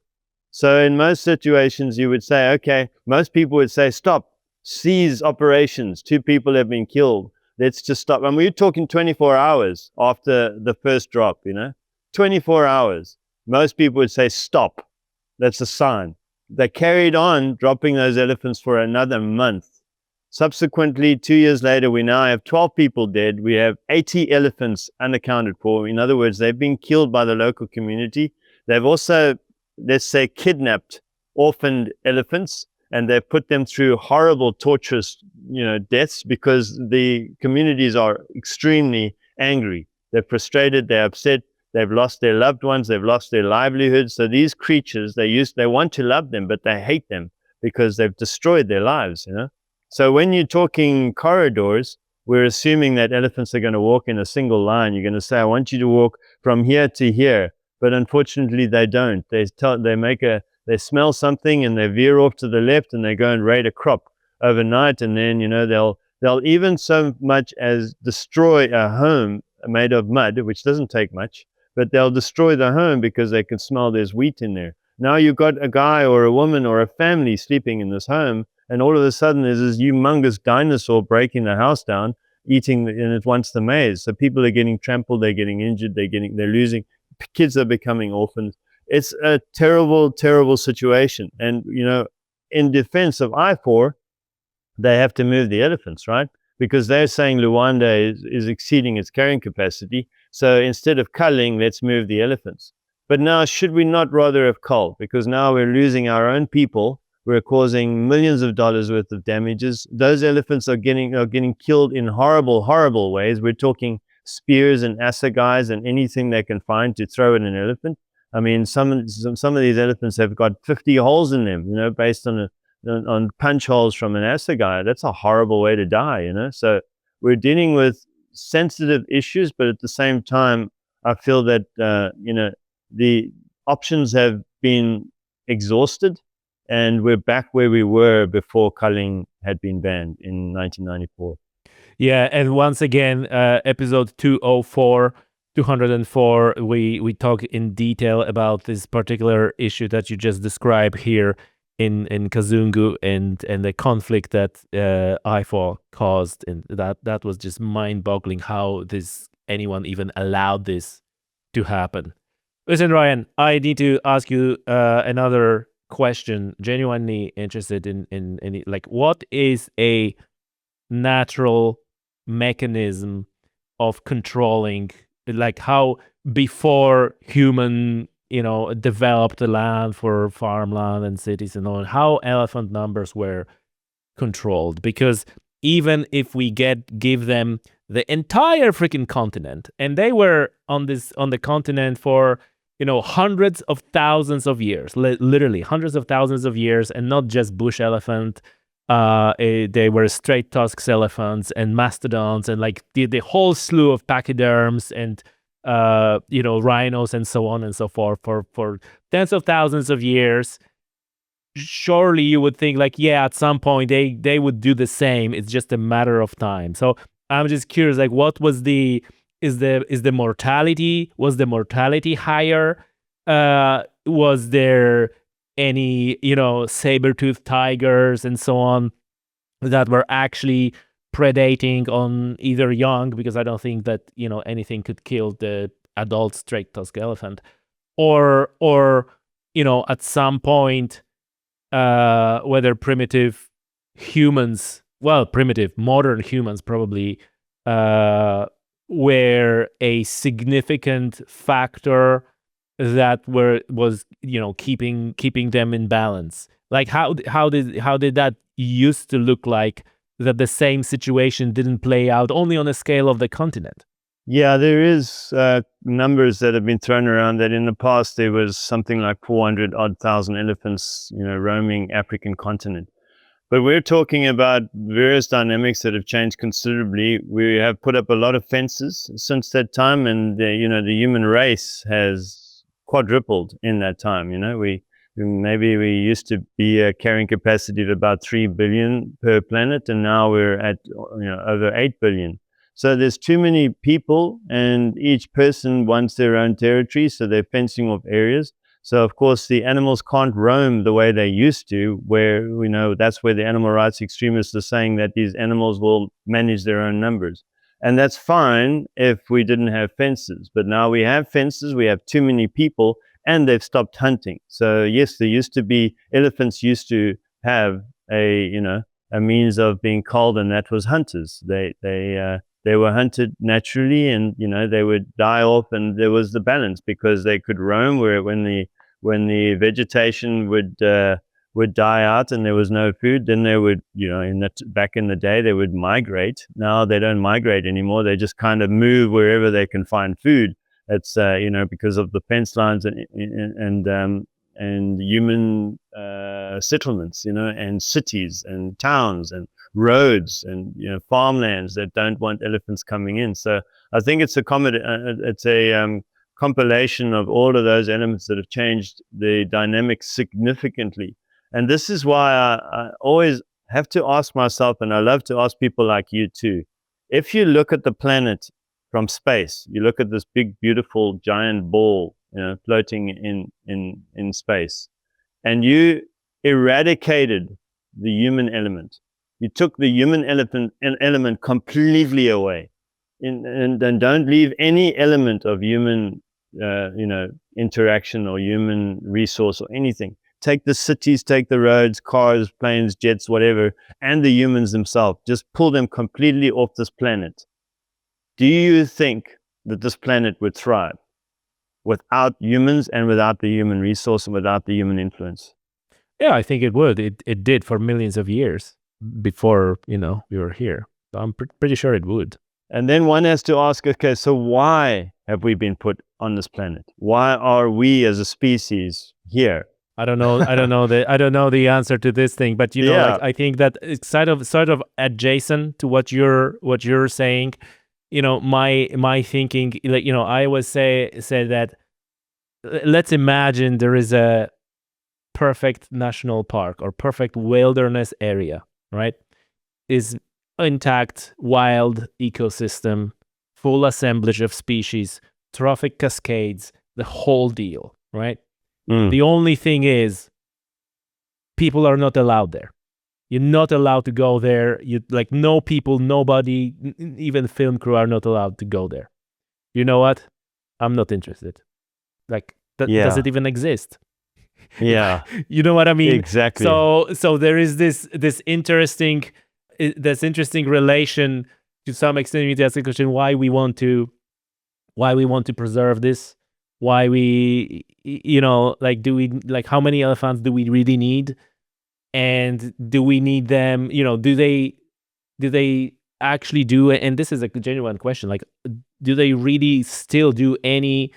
So in most situations, you would say, okay, most people would say, stop, cease operations. 2 people have been killed. Let's just stop. And we're talking 24 hours after the first drop, 24 hours. Most people would say, stop. That's a sign. They carried on dropping those elephants for another month. Subsequently, 2 years later, we now have 12 people dead. We have 80 elephants unaccounted for. In other words, they've been killed by the local community. They've also, let's say, kidnapped orphaned elephants, and they've put them through horrible, torturous, deaths, because the communities are extremely angry. They're frustrated, they're upset, they've lost their loved ones, they've lost their livelihoods. So these creatures, they want to love them, but they hate them because they've destroyed their lives. So when you're talking corridors, we're assuming that elephants are going to walk in a single line. You're going to say, I want you to walk from here to here. But unfortunately, they don't. They smell something and they veer off to the left and they go and raid a crop overnight. And then, they'll even so much as destroy a home made of mud, which doesn't take much, but they'll destroy the home because they can smell there's wheat in there. Now you've got a guy or a woman or a family sleeping in this home, and all of a sudden there's this humongous dinosaur breaking the house down, and it wants the maize. So people are getting trampled, they're getting injured, they're losing, kids are becoming orphans. It's a terrible, terrible situation. And, in defense of I4, they have to move the elephants, right? Because they're saying Luanda is exceeding its carrying capacity. So instead of culling, let's move the elephants. But now, should we not rather have culled? Because now we're losing our own people. We're causing millions of dollars worth of damages. Those elephants are getting killed in horrible, horrible ways. We're talking spears and assegais and anything they can find to throw at an elephant. I mean, some of these elephants have got 50 holes in them, based on punch holes from an assegai. That's a horrible way to die. So we're dealing with sensitive issues, but at the same time, I feel that the options have been exhausted, and we're back where we were before culling had been banned in 1994. Yeah, and once again, episode 204, we talk in detail about this particular issue that you just described here in Kazungu, and the conflict that I4 caused, and that was just mind-boggling how anyone even allowed this to happen. Listen, Ryan, I need to ask you another question. Genuinely interested in like, what is a natural mechanism of controlling, like how before human developed the land for farmland and cities and all, how elephant numbers were controlled? Because even if we give them the entire freaking continent, and they were on the continent for hundreds of thousands of years, literally hundreds of thousands of years, and not just bush elephant. They were straight tusks elephants and mastodons, and like the whole slew of pachyderms and rhinos and so on and so forth for tens of thousands of years. Surely you would think like, yeah, at some point they would do the same. It's just a matter of time. So I'm just curious, like, what was was the mortality higher? Was there any saber-toothed tigers and so on that were actually predating on either young, because I don't think that anything could kill the adult straight tusk elephant, or at some point whether primitive modern humans probably were a significant factor that was keeping them in balance. Like how did that used to look like, that the same situation didn't play out only on a scale of the continent? Yeah, there is numbers that have been thrown around that in the past there was something like 400,000 elephants, roaming African continent. But we're talking about various dynamics that have changed considerably. We have put up a lot of fences since that time, and the human race has quadrupled in that time. We used to be a carrying capacity of about 3 billion per planet, and now we're at over 8 billion. So there's too many people, and each person wants their own territory, so they're fencing off areas. So of course the animals can't roam the way they used to, where that's where the animal rights extremists are saying that these animals will manage their own numbers. And that's fine if we didn't have fences. But now we have fences, we have too many people, and they've stopped hunting. So yes, elephants used to have a a means of being culled, and that was hunters. They were hunted naturally, and they would die off, and there was the balance because they could roam where when the vegetation would die out and there was no food, then they would, back in the day, they would migrate. Now they don't migrate anymore. They just kind of move wherever they can find food. It's because of the fence lines and human settlements, and cities and towns and roads and farmlands that don't want elephants coming in. So I think it's a compilation of all of those elements that have changed the dynamics significantly. And this is why I always have to ask myself, and I love to ask people like you too, if you look at the planet from space, you look at this big, beautiful, giant ball, floating in space, and you eradicated the human element. You took the human element completely away, and don't leave any element of human, interaction or human resource or anything. Take the cities, take the roads, cars, planes, jets, whatever, and the humans themselves. Just pull them completely off this planet. Do you think that this planet would thrive without humans and without the human resource and without the human influence? Yeah, I think it would. It did for millions of years before, we were here. So I'm pretty sure it would. And then one has to ask, okay, so why have we been put on this planet? Why are we as a species here? I don't know. I don't know the answer to this thing, but I think that it's sort of adjacent to what you're saying. My thinking, I always say that let's imagine there is a perfect national park or perfect wilderness area, right? Is intact, wild ecosystem, full assemblage of species, trophic cascades, the whole deal, right? The only thing is, people are not allowed there. You're not allowed to go there. No people, nobody, even film crew are not allowed to go there. You know what? I'm not interested. Does it even exist? Yeah. You know what I mean? Exactly. So there is this interesting relation to some extent. You ask the question why we want to preserve this. Why we, do we, how many elephants do we really need? And do we need them? Do they actually do it? And this is a genuine question. Do they really still do any,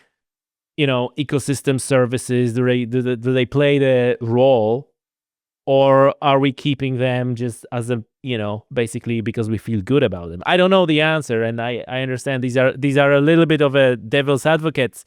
ecosystem services? Do they play the role, or are we keeping them just as a, basically because we feel good about them? I don't know the answer, and I understand these are a little bit of a devil's advocates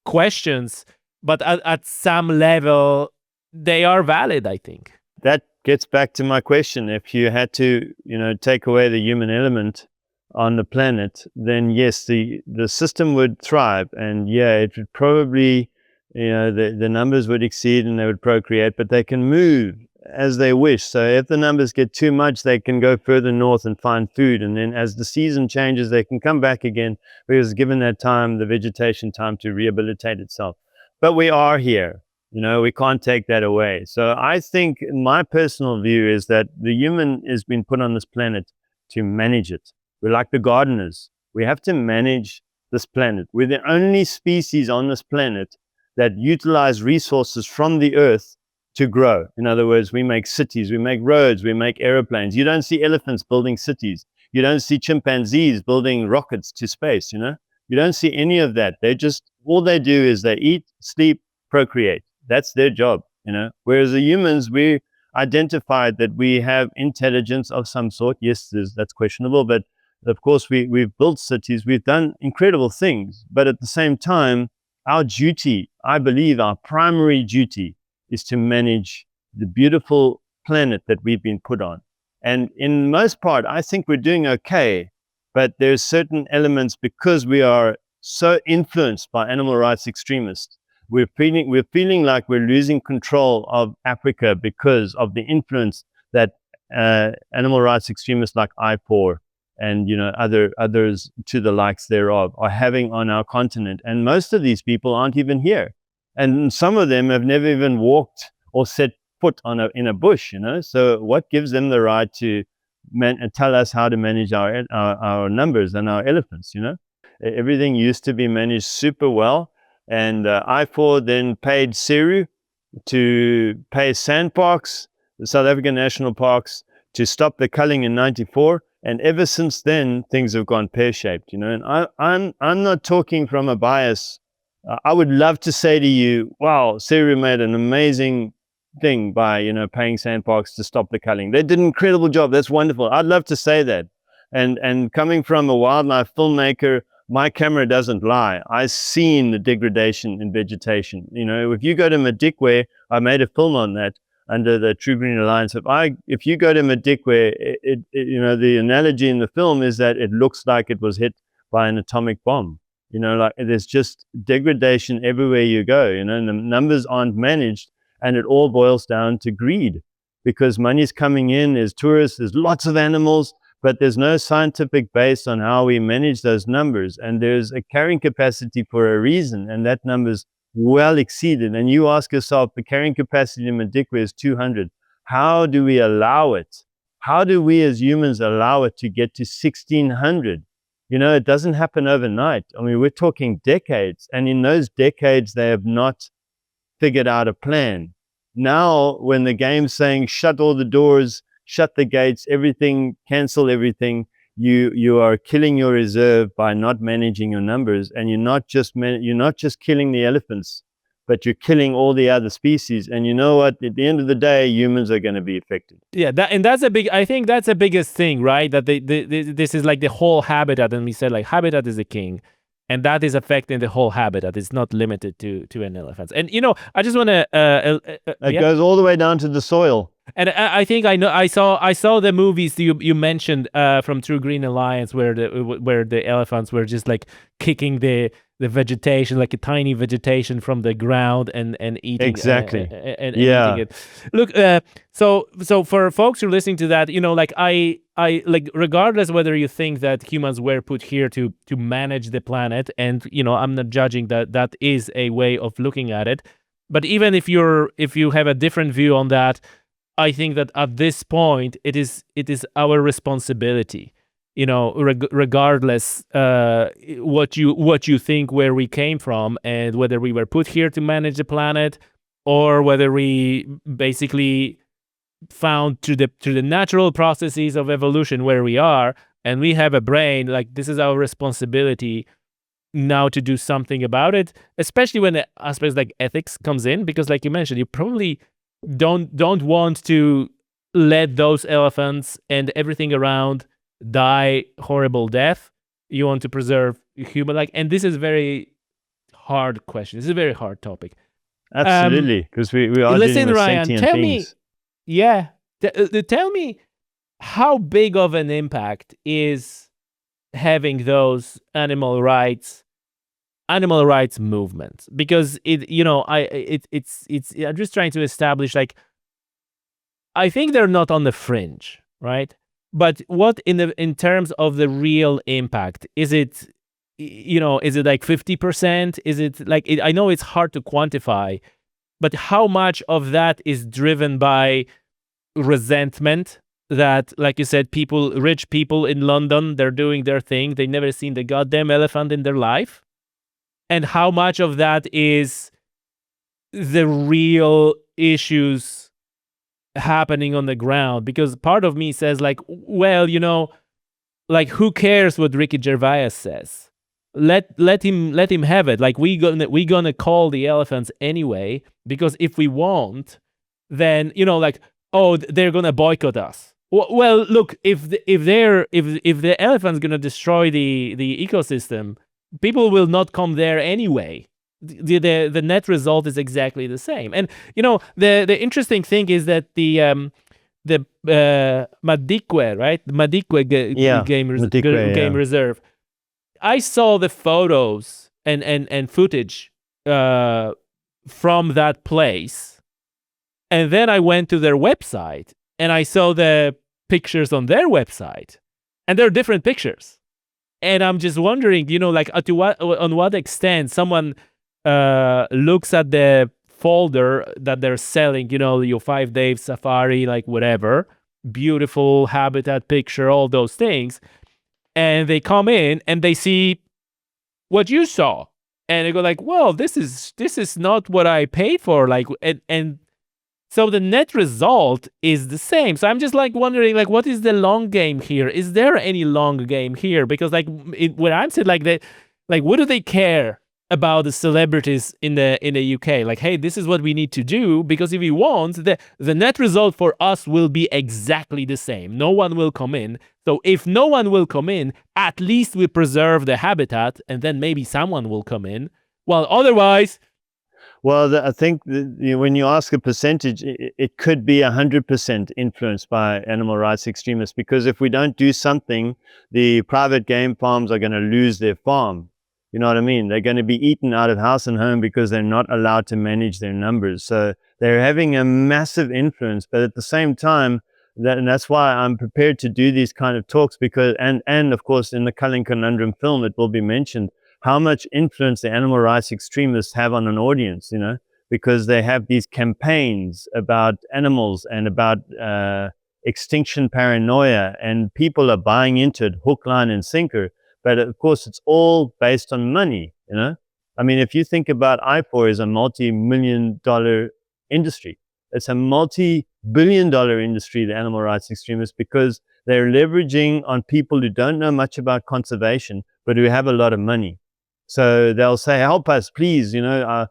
questions, but at some level they are valid, I think. That gets back to my question. If you had to, take away the human element on the planet, then yes, the system would thrive, and it would probably, the numbers would exceed and they would procreate, but they can move as they wish. So if the numbers get too much, they can go further north and find food, and then as the season changes, they can come back again, because given that time, the vegetation time to rehabilitate itself. But we are here. We can't take that away. So I think my personal view is that the human has been put on this planet to manage it. We're like the gardeners. We have to manage this planet. We're the only species on this planet that utilize resources from the earth to grow. In other words, we make cities, we make roads, we make airplanes. You don't see elephants building cities. You don't see chimpanzees building rockets to space, You don't see any of that. All they do is they eat, sleep, procreate. That's their job, Whereas the humans, we identified that we have intelligence of some sort. Yes, that's questionable, but of course we've built cities, we've done incredible things. But at the same time, our duty, I believe our primary duty, is to manage the beautiful planet that we've been put on. And in most part, I think we're doing okay, but there's certain elements, because we are so influenced by animal rights extremists, we're feeling like we're losing control of Africa because of the influence that animal rights extremists like IPOR and others to the likes thereof are having on our continent. And most of these people aren't even here, and some of them have never even walked or set foot in a bush, So what gives them the right to tell us how to manage our numbers and our elephants, Everything used to be managed super well. And I4 then paid CERU to pay Sandparks, the South African national parks, to stop the culling in 94. And ever since then, things have gone pear-shaped, And I'm not talking from a bias. I would love to say to you, wow, CERU made an amazing thing by, paying Sandparks to stop the culling. They did an incredible job. That's wonderful. I'd love to say that. And coming from a wildlife filmmaker, my camera doesn't lie. I've seen the degradation in vegetation. If you go to Madikwe, I made a film on that under the True Green Alliance. If you go to Madikwe, the analogy in the film is that it looks like it was hit by an atomic bomb. Like there's just degradation everywhere you go, and the numbers aren't managed, and it all boils down to greed, because money's coming in, there's tourists, there's lots of animals, but there's no scientific base on how we manage those numbers. And there's a carrying capacity for a reason, and that number's well exceeded. And you ask yourself, the carrying capacity in Madikwe is 200. How do we allow it? How do we as humans allow it to get to 1600? It doesn't happen overnight. I mean, we're talking decades. And in those decades, they have not figured out a plan. Now, when the game's saying, shut all the doors, shut the gates, everything, cancel everything, you are killing your reserve by not managing your numbers. And you're not just killing the elephants, but you're killing all the other species. And you know what? At the end of the day, humans are going to be affected. Yeah, I think that's the biggest thing, right? That this is like the whole habitat, and we said like habitat is the king, and that is affecting the whole habitat. It's not limited to an elephant. And I just want to. It goes all the way down to the soil. And I think I saw the movies you mentioned from True Green Alliance where the elephants were just like kicking the vegetation, like a tiny vegetation from the ground and eating exactly and eating it. Look, so for folks who are listening to that, like I like, regardless whether you think that humans were put here to manage the planet, and I'm not judging that is a way of looking at it, but even if you have a different view on that, I think that at this point it is our responsibility, regardless what you think where we came from, and whether we were put here to manage the planet, or whether we basically found through the natural processes of evolution where we are, and we have a brain. Like, this is our responsibility now to do something about it, especially when the aspects like ethics comes in, because like you mentioned, you probably don't want to let those elephants and everything around die horrible death. You want to preserve human life, and this is a very hard question. This is a very hard topic. Absolutely, because we are dealing with Ryan, sentient tell things. Tell me how big of an impact is having those animal rights movements, because I'm just trying to establish, like, I think they're not on the fringe, right? But what in terms of the real impact, is it like 50%? Is it like, I know it's hard to quantify, but how much of that is driven by resentment that, like you said, rich people in London, they're doing their thing, they never seen the goddamn elephant in their life? And how much of that is the real issues happening on the ground? Because part of me says, like, well, like, who cares what Ricky Gervais says? Let him have it. Like, we gonna call the elephants anyway, because if we won't, then like, oh, they're gonna boycott us. Well, look, if the elephant's gonna destroy the ecosystem, people will not come there anyway. The net result is exactly the same. And the interesting thing is that the Madikwe, right? The Madikwe game reserve. I saw the photos and footage from that place, and then I went to their website and I saw the pictures on their website, and they're different pictures. And I'm just wondering, like, on what extent someone looks at the folder that they're selling, your 5-day safari, like whatever, beautiful habitat picture, all those things. And they come in and they see what you saw. And they go like, well, this is not what I paid for. Like, and so the net result is the same. So I'm just like wondering, like, what is the long game here? Is there any long game here? Because like when I'm saying like that, like, what do they care about the celebrities in the UK? Like, hey, this is what we need to do, because if we won't, the net result for us will be exactly the same. No one will come in. So if no one will come in, at least we preserve the habitat, and then maybe someone will come in. Well, otherwise. Well, I think when you ask a percentage, it could be 100% influenced by animal rights extremists, because if we don't do something, the private game farms are going to lose their farm. You know what I mean? They're going to be eaten out of house and home because they're not allowed to manage their numbers. So they're having a massive influence, but at the same time, and that's why I'm prepared to do these kind of talks, because, and of course, in the Culling Conundrum film, it will be mentioned how much influence the animal rights extremists have on an audience, because they have these campaigns about animals and about extinction paranoia, and people are buying into it hook, line, and sinker. But of course, it's all based on money, I mean, if you think about I4 is a multi-million-dollar industry. It's a multi-billion-dollar industry, the animal rights extremists, because they're leveraging on people who don't know much about conservation, but who have a lot of money. So they'll say, help us, please, the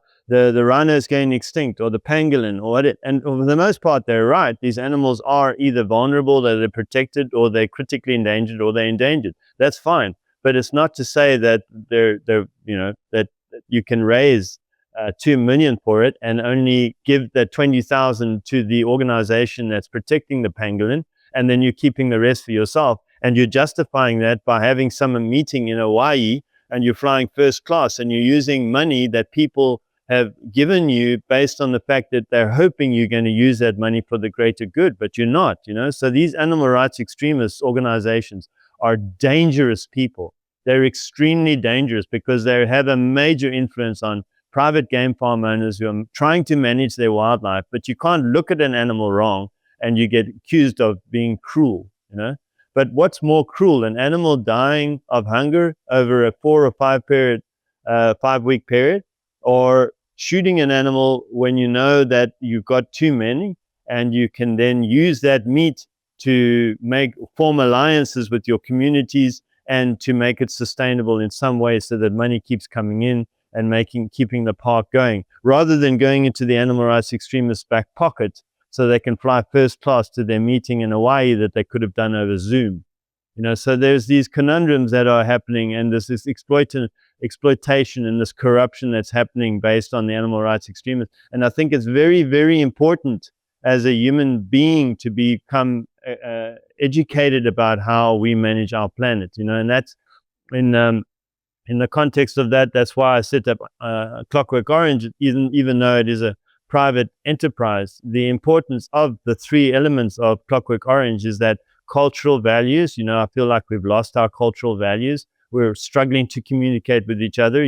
rhino is going extinct, or the pangolin, or what and for the most part, they're right. These animals are either vulnerable, they're protected, or they're critically endangered, or they're endangered. That's fine. But it's not to say that that you can raise 2 million for it and only give that 20,000 to the organization that's protecting the pangolin, and then you're keeping the rest for yourself. And you're justifying that by having some meeting in Hawaii, and you're flying first class, and you're using money that people have given you based on the fact that they're hoping you're going to use that money for the greater good, but you're not, So these animal rights extremist organizations are dangerous people. They're extremely dangerous because they have a major influence on private game farm owners who are trying to manage their wildlife, but you can't look at an animal wrong and you get accused of being cruel, But what's more cruel, an animal dying of hunger over a 4 or 5 week period, or shooting an animal when you know that you've got too many, and you can then use that meat to form alliances with your communities and to make it sustainable in some way, so that money keeps coming in and keeping the park going, rather than going into the animal rights extremists' back pocket so they can fly first class to their meeting in Hawaii that they could have done over Zoom. So there's these conundrums that are happening, and this is exploitation and this corruption that's happening based on the animal rights extremists. And I think it's very, very important as a human being to become educated about how we manage our planet, and that's in the context of that. That's why I set up Clockwork Orange, even though it is a private enterprise. The importance of the 3 elements of Clockwork Orange is that cultural values. I feel like we've lost our cultural values. We're struggling to communicate with each other.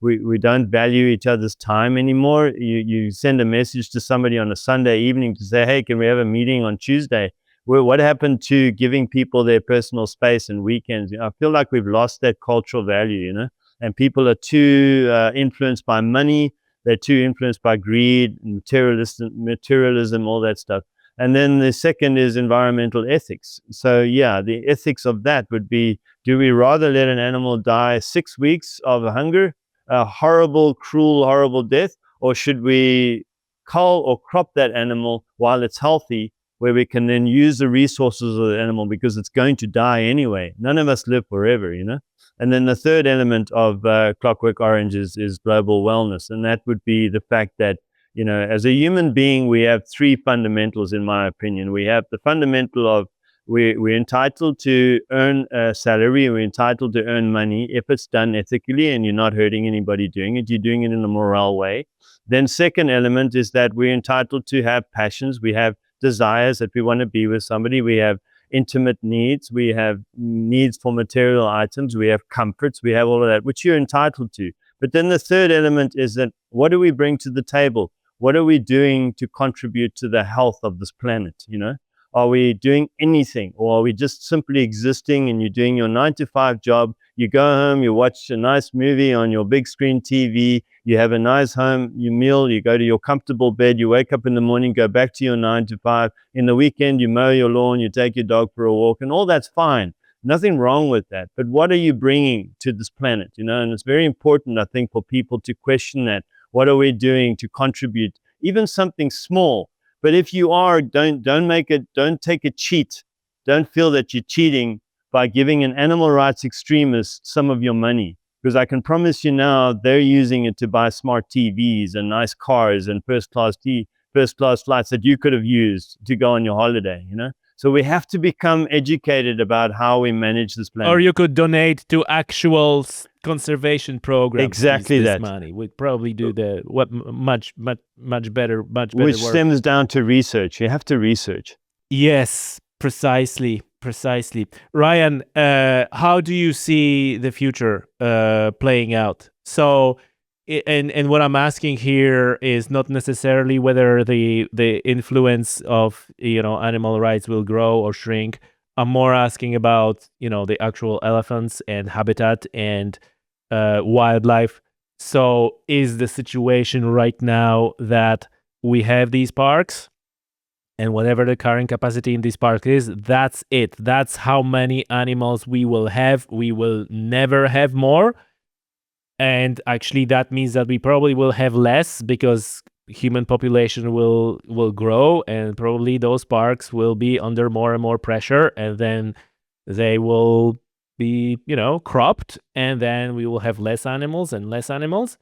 We don't value each other's time anymore. You send a message to somebody on a Sunday evening to say, hey, can we have a meeting on Tuesday? Well, what happened to giving people their personal space and weekends? I feel like we've lost that cultural value, and people are too influenced by money. They're too influenced by greed, materialism, all that stuff. And then the second is environmental ethics. So yeah, the ethics of that would be, do we rather let an animal die 6 weeks of hunger, a horrible, cruel, horrible death, or should we cull or crop that animal while it's healthy, where we can then use the resources of the animal, because it's going to die anyway. None of us live forever, And then the third element of Clockwork Orange is global wellness. And that would be the fact that, as a human being, we have 3 fundamentals, in my opinion. We have the fundamental of we're entitled to earn a salary, we're entitled to earn money if it's done ethically and you're not hurting anybody doing it, you're doing it in a moral way. Then second element is that we're entitled to have passions, we have desires that we want to be with somebody, we have intimate needs, we have needs for material items, we have comforts, we have all of that, which you're entitled to. But then the third element is that what do we bring to the table? What are we doing to contribute to the health of this planet? Are we doing anything, or are we just simply existing and you're doing your 9 to 5 job? You go home, you watch a nice movie on your big screen TV, you have a nice home, you meal, you go to your comfortable bed, you wake up in the morning, go back to your 9 to 5. In the weekend, you mow your lawn, you take your dog for a walk, and all that's fine. Nothing wrong with that. But what are you bringing to this planet? And it's very important, I think, for people to question that. What are we doing to contribute, even something small? But if you are, don't take a cheat. Don't feel that you're cheating by giving an animal rights extremist some of your money. Because I can promise you now, they're using it to buy smart TVs and nice cars and first class flights that you could have used to go on your holiday, So we have to become educated about how we manage this planet. Or you could donate to actual conservation programs. Exactly this that. Money would probably do the much better Which work. stems down to research. You have to research. Yes, precisely. Ryan, how do you see the future playing out? So, and what I'm asking here is not necessarily whether the influence of animal rights will grow or shrink. I'm more asking about the actual elephants and habitat and wildlife. So, is the situation right now that we have these parks, and whatever the current capacity in this park is, that's it. That's how many animals we will have. We will never have more. And actually, that means that we probably will have less because human population will grow, and probably those parks will be under more and more pressure, and then they will be cropped, and then we will have less animals and less animals.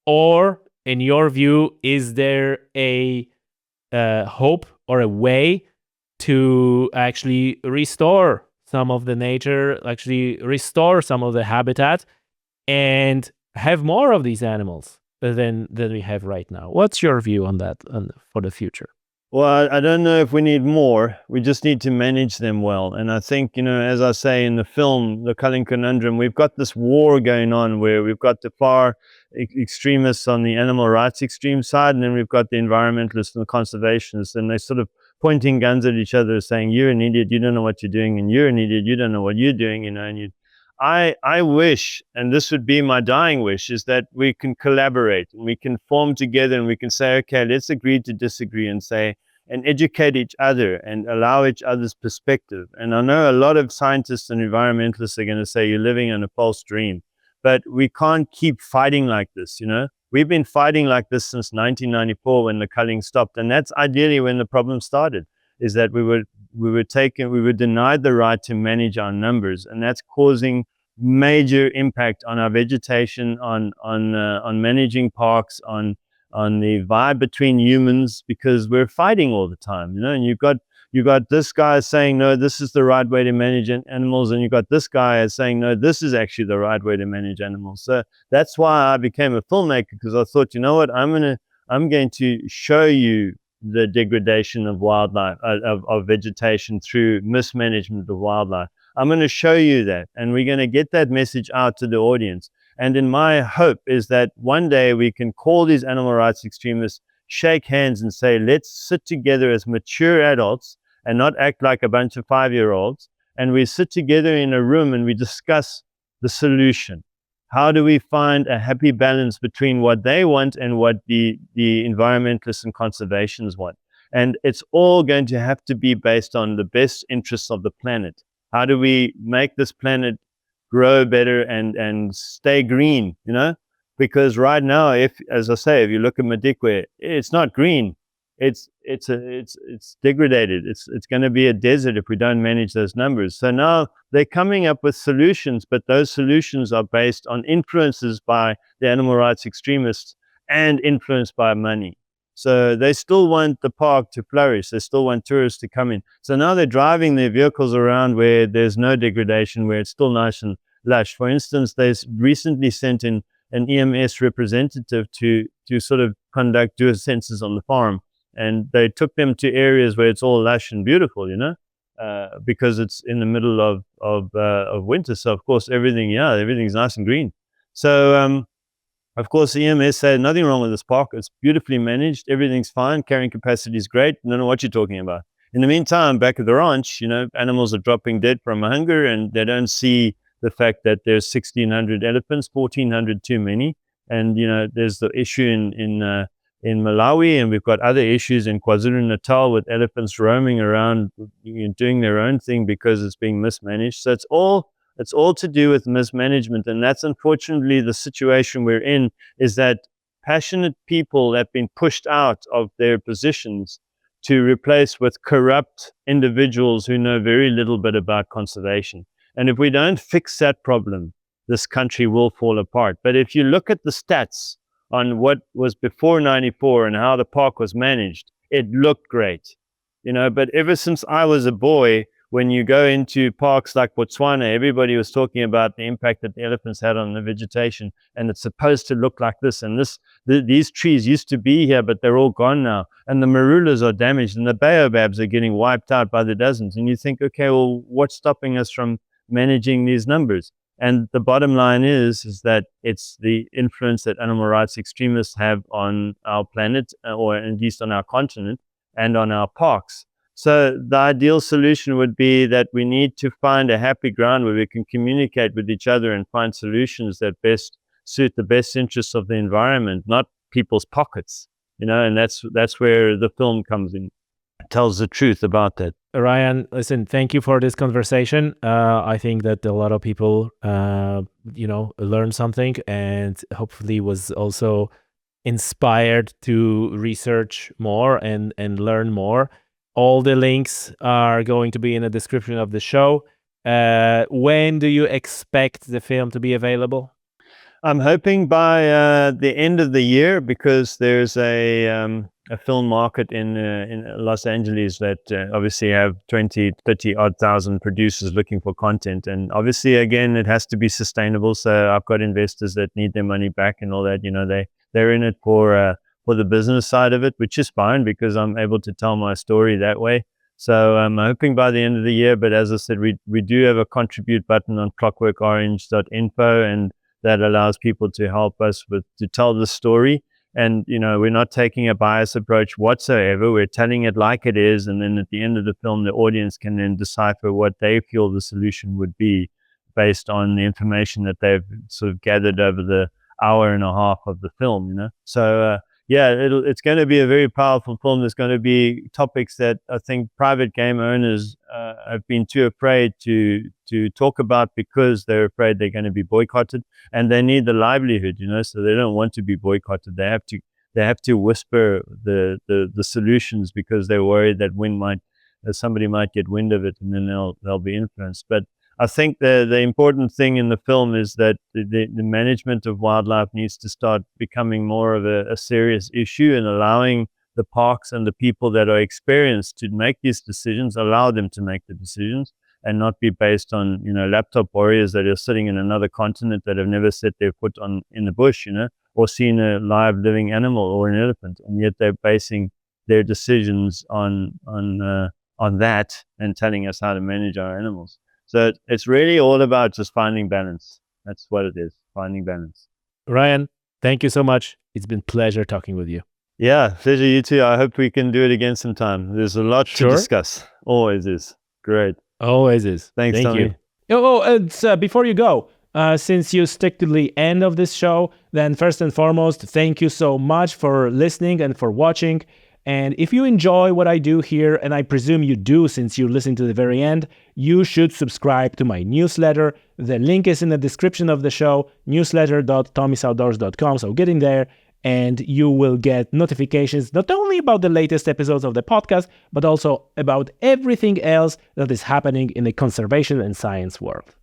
Or in your view, is there a hope or a way to actually restore some of the nature, actually restore some of the habitat, and have more of these animals than we have right now? What's your view on that for the future? Well, I don't know if we need more. We just need to manage them well. And I think, as I say in the film, The Culling Conundrum, we've got this war going on where we've got the far extremists on the animal rights extreme side, and then we've got the environmentalists and the conservationists, and they're sort of pointing guns at each other, saying, you're an idiot, you don't know what you're doing, and you're an idiot, you don't know what you're doing, and I wish, and this would be my dying wish, is that we can collaborate and we can form together and we can say, okay, let's agree to disagree and educate each other and allow each other's perspective. And I know a lot of scientists and environmentalists are going to say you're living in a false dream, but we can't keep fighting like this. We've been fighting like this since 1994 when the culling stopped. And that's ideally when the problem started, is that we were denied the right to manage our numbers, and that's causing major impact on our vegetation, on managing parks, on the vibe between humans, because we're fighting all the time, and you got this guy saying, no, this is the right way to manage animals, and you got this guy saying, no, this is actually the right way to manage animals. So that's why I became a filmmaker, because I thought, you know what, I'm going to show you the degradation of wildlife, of vegetation through mismanagement of wildlife. I'm going to show you that, and we're going to get that message out to the audience. And in my hope is that one day we can call these animal rights extremists, shake hands and say, let's sit together as mature adults and not act like a bunch of 5-year-olds. And we sit together in a room and we discuss the solution. How do we find a happy balance between what they want and what the environmentalists and conservationists want? And it's all going to have to be based on the best interests of the planet. How do we make this planet grow better and stay green, Because right now, as I say, if you look at Madikwe, it's not green. It's degraded. It's going to be a desert if we don't manage those numbers. So now they're coming up with solutions, but those solutions are based on influences by the animal rights extremists and influenced by money. So they still want the park to flourish. They still want tourists to come in. So now they're driving their vehicles around where there's no degradation, where it's still nice and lush. For instance, they recently sent in an EMS representative to sort of do a census on the farm. And they took them to areas where it's all lush and beautiful, because it's in the middle of winter. So of course everything's nice and green. So Of course, EMS said nothing wrong with this park. It's beautifully managed. Everything's fine. Carrying capacity is great. I don't know what you're talking about. In the meantime, back at the ranch, animals are dropping dead from hunger, and they don't see the fact that there's 1,600 elephants, 1,400 too many. And, there's the issue in Malawi, and we've got other issues in KwaZulu-Natal with elephants roaming around, doing their own thing because it's being mismanaged. So it's all to do with mismanagement, and that's unfortunately the situation we're in, is that passionate people have been pushed out of their positions to replace with corrupt individuals who know very little bit about conservation. And if we don't fix that problem, this country will fall apart. But if you look at the stats on what was before 94 and how the park was managed, it looked great. But ever since I was a boy, when you go into parks like Botswana, everybody was talking about the impact that the elephants had on the vegetation, and it's supposed to look like this. And these trees used to be here, but they're all gone now. And the marulas are damaged, and the baobabs are getting wiped out by the dozens. And you think, okay, well, what's stopping us from managing these numbers? And the bottom line is that it's the influence that animal rights extremists have on our planet, or at least on our continent, and on our parks. So the ideal solution would be that we need to find a happy ground where we can communicate with each other and find solutions that best suit the best interests of the environment, not people's pockets. And that's where the film comes in. It tells the truth about that. Ryan, listen, thank you for this conversation. I think that a lot of people, learned something, and hopefully was also inspired to research more and learn more. All the links are going to be in the description of the show. When do you expect the film to be available? I'm hoping by the end of the year, because there's a film market in Los Angeles that obviously have 20, 30 odd thousand producers looking for content. And obviously, again, it has to be sustainable. So I've got investors that need their money back and all that. They're in it for the business side of it, which is fine because I'm able to tell my story that way. So I'm hoping by the end of the year. But as I said, we do have a contribute button on clockworkorange.info, and that allows people to help us to tell the story. And, we're not taking a biased approach whatsoever. We're telling it like it is. And then at the end of the film, the audience can then decipher what they feel the solution would be based on the information that they've sort of gathered over the hour and a half of the film, So, it's going to be a very powerful film. There's going to be topics that I think private game owners have been too afraid to talk about because they're afraid they're going to be boycotted, and they need the livelihood, so they don't want to be boycotted. They have to whisper the solutions because they're worried that somebody might get wind of it and then they'll be influenced. But I think the important thing in the film is that the management of wildlife needs to start becoming more of a serious issue, and allowing the parks and the people that are experienced to make these decisions, allow them to make the decisions, and not be based on, laptop warriors that are sitting in another continent that have never set their foot in the bush, or seen a live living animal or an elephant, and yet they're basing their decisions on that and telling us how to manage our animals. So it's really all about just finding balance. That's what it is, finding balance. Ryan, thank you so much. It's been a pleasure talking with you. Yeah, pleasure, you too. I hope we can do it again sometime. There's a lot to discuss. Always is. Great. Always is. Thanks, Tommy. And before you go, since you stick to the end of this show, then first and foremost, thank you so much for listening and for watching. And if you enjoy what I do here, and I presume you do since you listen to the very end, you should subscribe to my newsletter. The link is in the description of the show, newsletter.tommysoutdoors.com. So get in there and you will get notifications not only about the latest episodes of the podcast, but also about everything else that is happening in the conservation and science world.